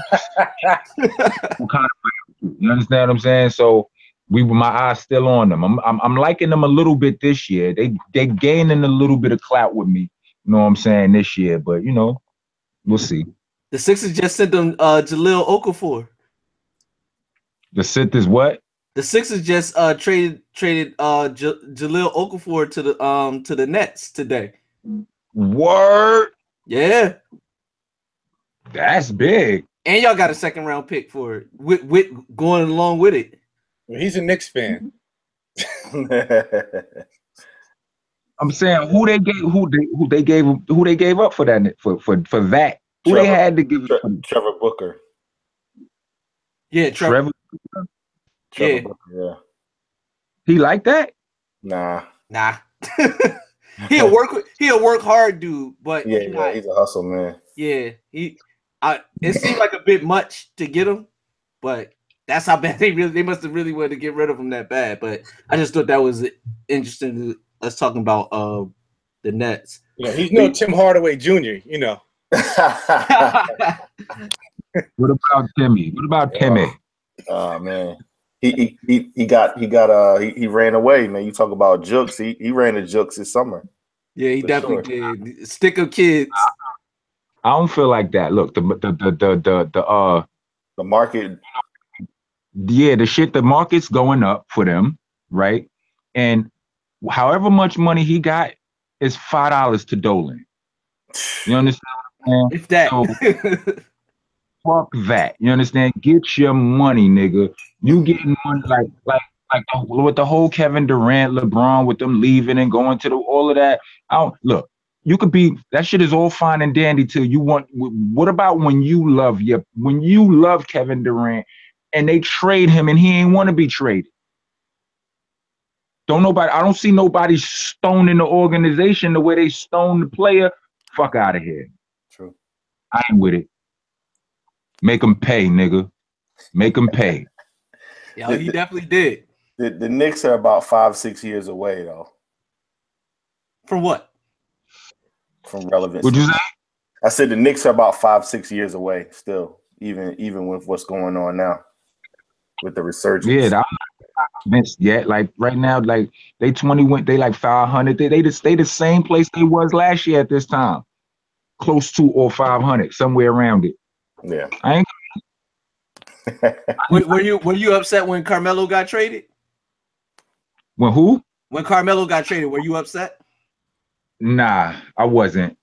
what kind of, you understand what I'm saying? So my eyes still on them. I'm liking them a little bit this year. They gaining a little bit of clout with me. You know what I'm saying, this year, but you know, we'll see. The Sixers just sent them Jahlil Okafor. The Sith is what? The Sixers just traded Jahlil Okafor to the Nets today. Word. Yeah. That's big. And y'all got a 2nd round pick for it with going along with it. Well, he's a Knicks fan. I'm saying who they gave up for that for that. Who they had to give Trevor Booker. Yeah, Trevor yeah. Booker, yeah. He like that? Nah. He'll work hard, dude. But yeah, he's a hustle man. Yeah, it seemed like a bit much to get him, but that's how bad they must have really wanted to get rid of him that bad. But I just thought that was interesting. Us talking about the Nets. Yeah, he's no Tim Hardaway Jr. You know. What about Timmy? What about Timmy? Oh man, he ran away, man. You talk about jokes. He ran the jokes this summer. Yeah, he definitely did. Stick of kids. I don't feel like that. Look, the market. Yeah, the market's going up for them, right? And however much money he got is $5 to Dolan. You understand? If that. So, fuck that. You understand? Get your money, nigga. You getting money like with the whole Kevin Durant, LeBron, with them leaving and going to all of that. Look, you could be, that shit is all fine and dandy till you want. What about when you love Kevin Durant and they trade him and he ain't want to be traded? I don't see nobody stoning the organization the way they stone the player. Fuck out of here. True. I ain't with it. Make them pay, nigga. Make them pay. Yeah, he definitely did. The Knicks are about 5-6 years away, though. From what? From relevance. What'd you say? I said the Knicks are about 5-6 years away still, even with what's going on now with the resurgence. Yeah, I'm not convinced yet. Like right now, like they like 500. They the same place they was last year at this time, close to or 500, somewhere around it. Yeah, I ain't. Were you upset when Carmelo got traded? When who? When Carmelo got traded, were you upset? Nah, I wasn't,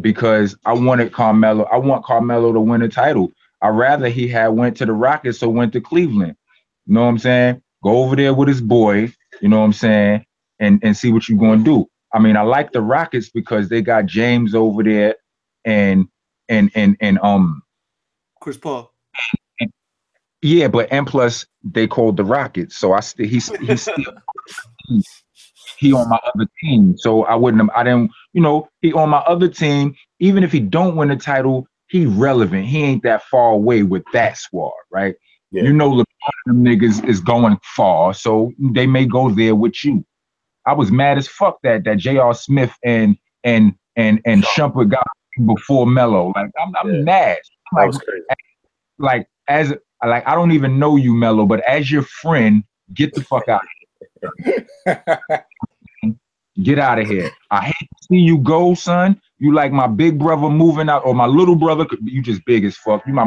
because I want Carmelo to win a title. I'd rather he had went to the Rockets or went to Cleveland. You know what I'm saying? Go over there with his boy, you know what I'm saying, and see what you're going to do. I mean, I like the Rockets because they got James over there and Chris Paul. Yeah, but and plus they called the Rockets, so he's still he on my other team. So I didn't, he on my other team. Even if he don't win the title, he relevant. He ain't that far away with that squad, right? Yeah. LeBron and them niggas is going far, so they may go there with you. I was mad as fuck that J.R. Smith and Shumpert got before Melo. Like I'm mad. That was crazy. Like I don't even know you, Melo, but as your friend, get the fuck out of here. Get out of here. I hate to see you go, son. You like my big brother moving out, or my little brother. You just big as fuck. You my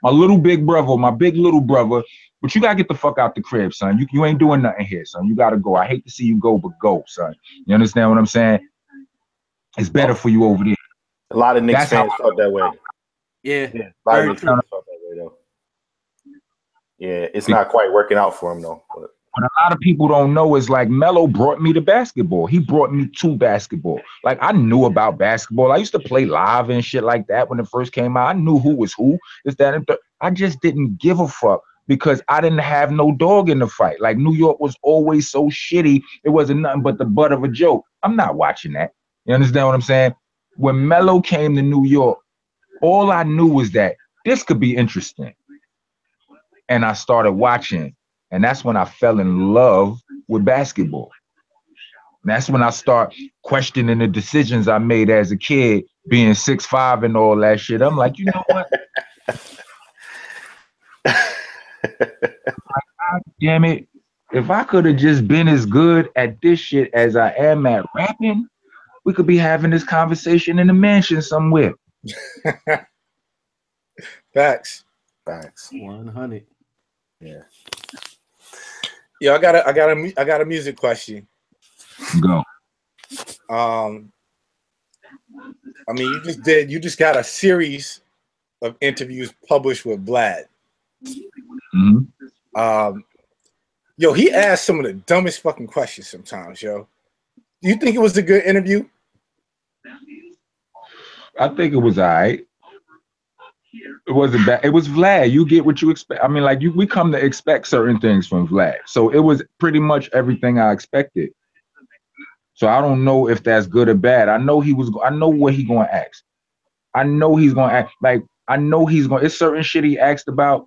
little big brother, my big little brother. But you gotta get the fuck out the crib, son. You ain't doing nothing here, son. You gotta go. I hate to see you go, but go, son. You understand what I'm saying? It's better for you over there. A lot of Knicks fans felt that way. Yeah. A lot of Knicks fans felt that way, though. Yeah, it's not quite working out for him, though. But what a lot of people don't know is like Melo brought me to basketball. He brought me to basketball. Like I knew about basketball. I used to play live and shit like that when it first came out. I knew who was who. Is that and I just didn't give a fuck because I didn't have no dog in the fight. Like New York was always so shitty. It wasn't nothing but the butt of a joke. I'm not watching that. You understand what I'm saying? When Melo came to New York, all I knew was that this could be interesting. And I started watching. And that's when I fell in love with basketball. And that's when I start questioning the decisions I made as a kid, being 6'5" and all that shit. I'm like, you know what? God damn it. If I could have just been as good at this shit as I am at rapping, we could be having this conversation in a mansion somewhere. Facts. 100. Yeah. Yo, I got a music question. Go. I mean, you just got a series of interviews published with Vlad. Mm-hmm. Yo, he asked some of the dumbest fucking questions sometimes, yo. Do you think it was a good interview? I think it was all right. It wasn't bad. It was Vlad. You get what you expect. I mean, like we come to expect certain things from Vlad. So it was pretty much everything I expected. So I don't know if that's good or bad. I know what he gonna ask. I know he's gonna ask. Like I know he's gonna. It's certain shit he asked about.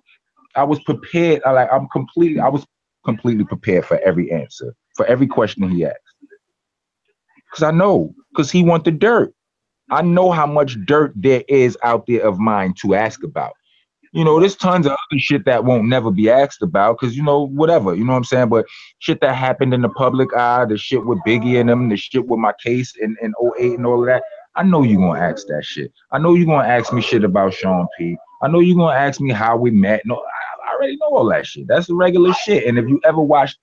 I was prepared. I was completely prepared for every answer, for every question he asked. Because he want the dirt. I know how much dirt there is out there of mine to ask about. There's tons of other shit that won't never be asked about because, whatever, you know what I'm saying? But shit that happened in the public eye, the shit with Biggie and them, the shit with my case in 08 and all of that, I know you're going to ask that shit. I know you're going to ask me shit about Sean P. I know you're going to ask me how we met. No, I already know all that shit. That's the regular shit. And if you ever watched,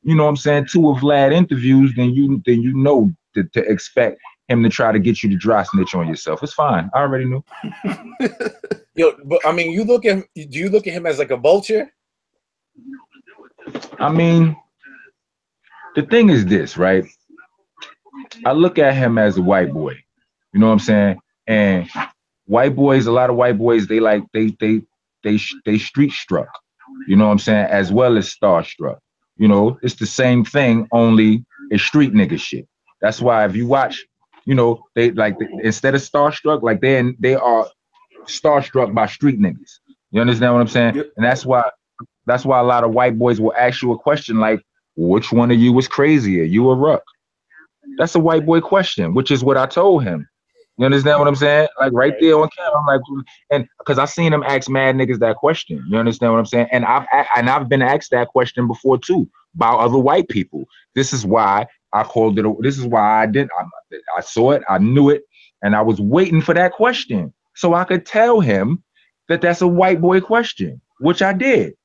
you know what I'm saying, 2 of Vlad interviews, then you know to expect him to try to get you to dry snitch on yourself. It's fine. I already knew. Yo, but I mean, do you look at him as like a vulture? I mean, the thing is this, right? I look at him as a white boy. You know what I'm saying? And white boys, a lot of white boys, they street struck. You know what I'm saying? As well as starstruck. It's the same thing, only it's street nigga shit. That's why if you watch, they instead of starstruck, like they are starstruck by street niggas. You understand what I'm saying? Yep. And that's why a lot of white boys will ask you a question like, which one of you was crazier, you or Ruck? That's a white boy question, which is what I told him. You understand what I'm saying? Like right there on camera, I'm like, and because I seen him ask mad niggas that question. You understand what I'm saying? And I've been asked that question before too by other white people. This is why I called it. This is why I saw it. I knew it, and I was waiting for that question so I could tell him that that's a white boy question, which I did.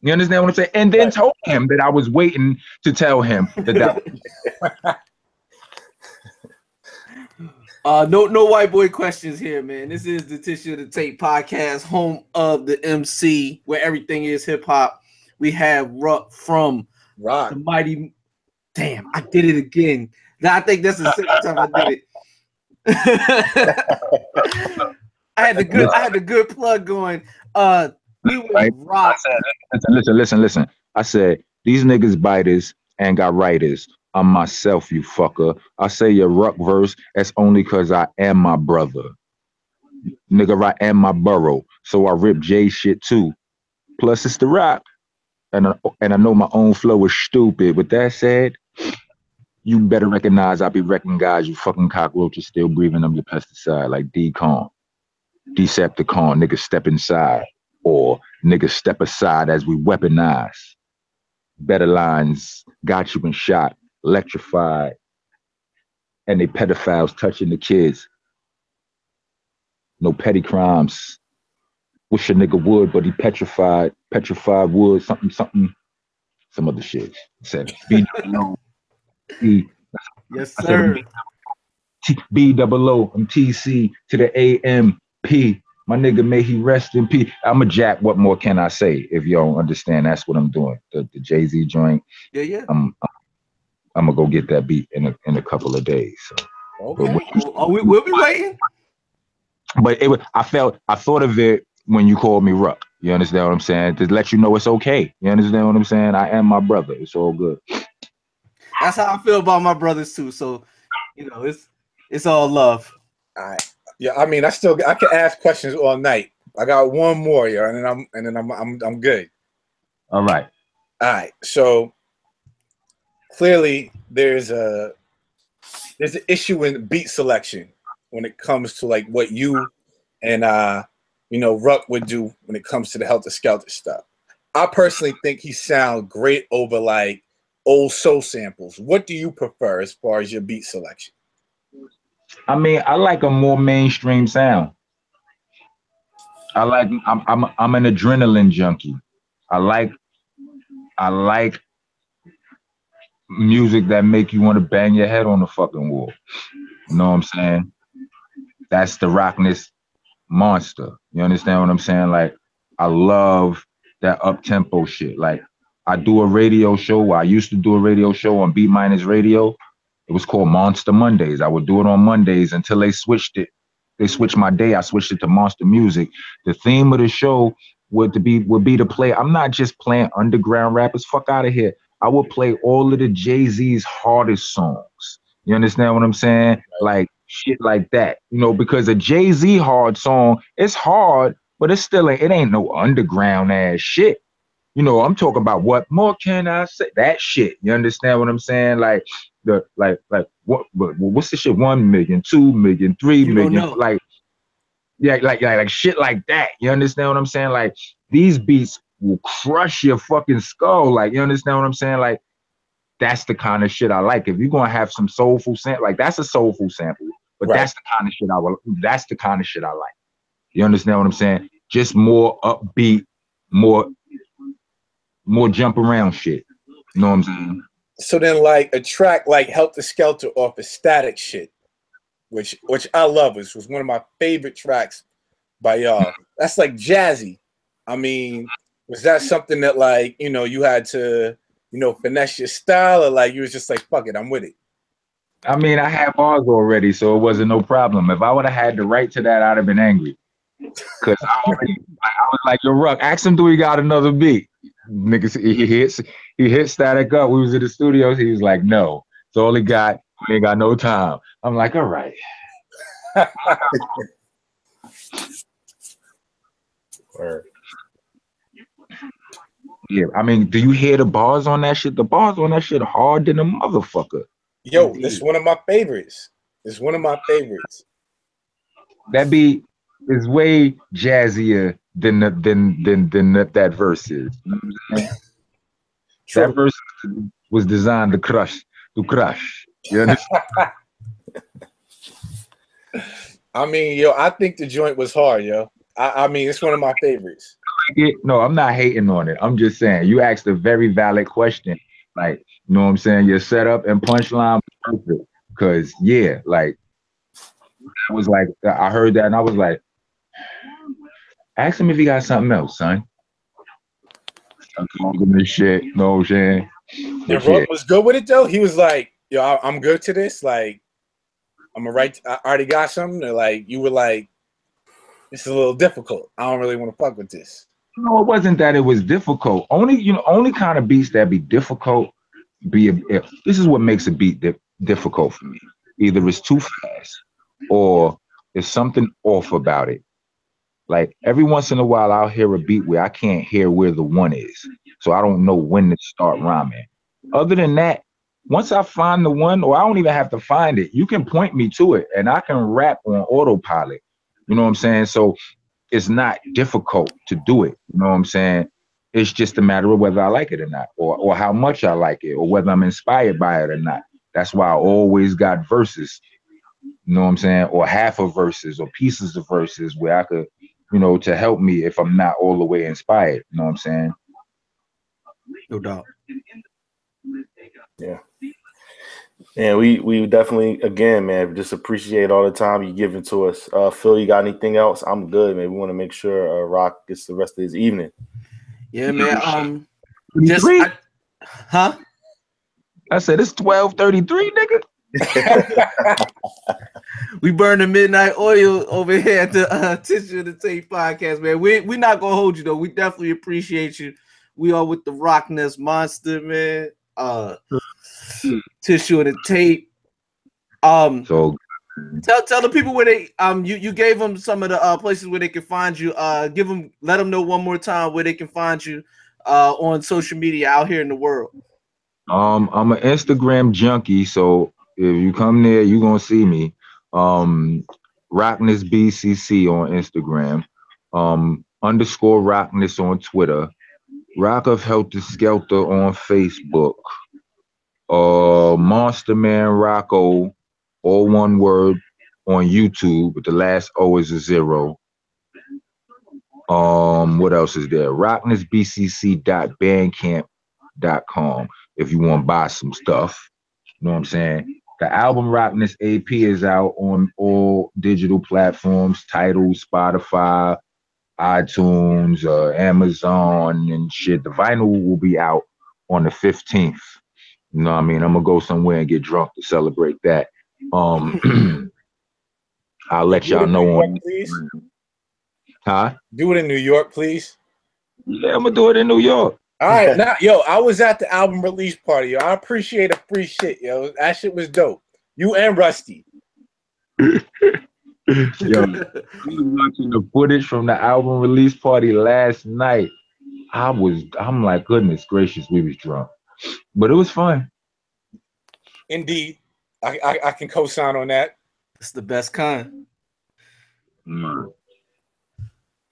You understand what I'm saying? And then told him that I was waiting to tell him that. No white boy questions here, man. This is the Tissue of the Tape podcast, home of the MC, where everything is hip hop. We have Ruck from the mighty. Damn, I did it again. I think that's the second time I did it. I had the good plug going. We will Right? rock. I said, listen. I said, these niggas biters and got writers. I'm myself, you fucker. I say your ruck verse, that's only cause I am my brother. Nigga, I am my borough. So I rip J shit too. Plus it's the rock. And I know my own flow is stupid. With that said, you better recognize I be wrecking guys, you fucking cockroaches still breathing them your pesticide like Decon. Decepticon, niggas step inside. Or niggas step aside as we weaponize. Better lines, got you been shot, electrified, and they pedophiles touching the kids. No petty crimes. Wish a nigga would, but he petrified wood, something, some other shit. Said B-double-O, Yes, sir. B-double-O, I'm TC to the A-M-P. My nigga, may he rest in peace. I'm a jack. What more can I say? If you don't understand, that's what I'm doing. The Jay-Z joint. Yeah. I'm gonna go get that beat in a couple of days. So. Okay. We'll be waiting. But I thought of it when you called me Ruck. You understand what I'm saying? To let you know it's okay. You understand what I'm saying? I am my brother. It's all good. That's how I feel about my brothers too. So, it's all love. All right. Yeah, I mean, I can ask questions all night. I got one more, yeah, and then I'm good. All right. All right. So clearly there's an issue in beat selection when it comes to like what you and Ruck would do when it comes to the Helter Skelter stuff. I personally think he sounds great over like old soul samples. What do you prefer as far as your beat selection? I mean, I like a more mainstream sound. I'm an adrenaline junkie. I like music that make you want to bang your head on the fucking wall. You know what I'm saying? That's the Rockness monster. You understand what I'm saying? Like, I love that up-tempo shit. Like, I do a radio show. I used to do a radio show on Beat Minus Radio. It was called Monster Mondays. I would do it on Mondays until they switched it. They switched my day. I switched it to Monster Music. The theme of the show would be to play. I'm not just playing underground rappers. Fuck out of here. I would play all of the Jay-Z's hardest songs. You understand what I'm saying? Like shit like that. Because a Jay-Z hard song, it's hard, but it ain't no underground ass shit. I'm talking about what more can I say? That shit. You understand what I'm saying? Like what's the shit? 1 million, 2 million, 3 million. Like shit like that. You understand what I'm saying? Like these beats will crush your fucking skull. Like, you understand what I'm saying? Like that's the kind of shit I like. If you're gonna have some soulful sample, like that's a soulful sample, but that's the kind of shit that's the kind of shit I like. You understand what I'm saying? Just more upbeat, more jump around shit. You know what I'm saying? So then, like a track like Helter Skelter off of Static shit, which I love, was one of my favorite tracks by y'all. That's like jazzy. I mean, was that something that like you had to finesse your style, or like you was just like fuck it, I'm with it? I mean, I had bars already, so it wasn't no problem. If I would have had the right to that, I'd have been angry. Cause I was like, yo, Ruck, ask him, do he got another beat? Niggas, he hit Static up. We was in the studios. He was like, no. So all he got, we ain't got no time. I'm like, all right. Yeah, I mean, do you hear the bars on that shit? The bars on that shit are hard than a motherfucker. Yo, this is one of my favorites. That beat is way jazzier than that verse is. You know what I'm saying? That verse was designed to crush. You understand? I mean, yo, I think the joint was hard, yo. I mean, it's one of my favorites. No, I'm not hating on it. I'm just saying you asked a very valid question. Like, you know what I'm saying? Your setup and punchline was perfect. Cause yeah, like I was like, I heard that and I was like, ask him if he got something else, son. I'm talking this shit. You know what I'm saying? And Ruck was good with it though. He was like, yo, I'm good to this. Like, I'm gonna write. I already got something. Or like, you were like, This is a little difficult. I don't really want to fuck with this. No, it wasn't that it was difficult. Only kind of beats that be difficult this is what makes a beat difficult for me. Either it's too fast or there's something off about it. Like every once in a while, I'll hear a beat where I can't hear where the one is, so I don't know when to start rhyming. Other than that, once I find the one, or I don't even have to find it, you can point me to it, and I can rap on autopilot. You know what I'm saying? So it's not difficult to do it. You know what I'm saying? It's just a matter of whether I like it or not, or how much I like it, or whether I'm inspired by it or not. That's why I always got verses, you know what I'm saying? Or half of verses or pieces of verses where I could, to help me if I'm not all the way inspired. You know what I'm saying? No doubt. Yeah. And we definitely, again, man, just appreciate all the time you giving to us. Phil, you got anything else? I'm good, man. We want to make sure Rock gets the rest of his evening. Yeah, man. I said it's 12:33, nigga. We burn the midnight oil over here at the Tissue of the Tape podcast, man. We're not gonna hold you though. We definitely appreciate you. We are with the Rockness monster, man. Tissue of the Tape. So tell the people where they you gave them some of the places where they can find you. Let them know one more time where they can find you on social media out here in the world. I'm an Instagram junkie, so if you come there, you're gonna see me. Rockness BCC on Instagram, _ Rockness on Twitter, Rock of Helter Skelter on Facebook, Monster Man Rocco, all one word, on YouTube, but the last O is a 0. What else is there? RocknessBCC.bandcamp.com if you want to buy some stuff. You know what I'm saying? The album Rockness AP is out on all digital platforms, Tidal, Spotify, iTunes, Amazon, and shit. The vinyl will be out on the 15th. You know what I mean? I'm gonna go somewhere and get drunk to celebrate that. I'll let y'all know on. Please. Huh? Do it in New York, please. Yeah, I'm gonna do it in New York. All right, now, yo, I was at the album release party, yo. I appreciate the free shit, yo. That shit was dope. You and Rusty. Yo, we was watching the footage from the album release party last night. I'm like, goodness gracious, we was drunk, but it was fun. Indeed, I can co-sign on that. It's the best kind.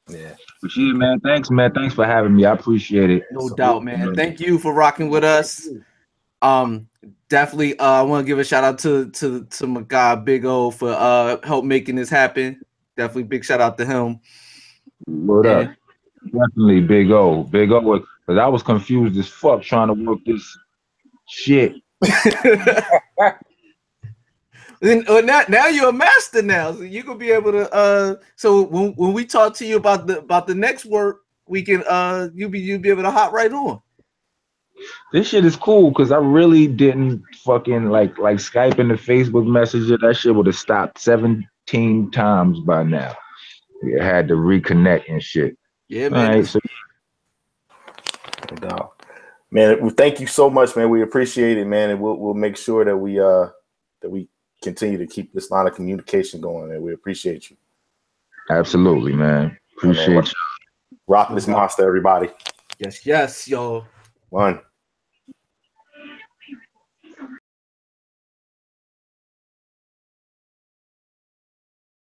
Yeah. But yeah, man, thanks for having me. I appreciate it. No doubt, man. Thank you for rocking with us. Definitely I want to give a shout out to my guy Big O for help making this happen. Definitely big shout out to him. What up? Definitely Big O. Big O, because I was confused as fuck trying to work this shit. Now you're a master now, so you can be able to. So when we talk to you about the next work, we can you'll be able to hop right on. This shit is cool because I really didn't fucking like Skype and the Facebook Messenger. That shit would have stopped 17 times by now. You had to reconnect and shit. Yeah, man. All right, so man, well, thank you so much, man. We appreciate it, man, and we'll make sure that we continue to keep this line of communication going, and we appreciate you. Absolutely, man. Appreciate you. Rock this monster, everybody. Yes, y'all. One.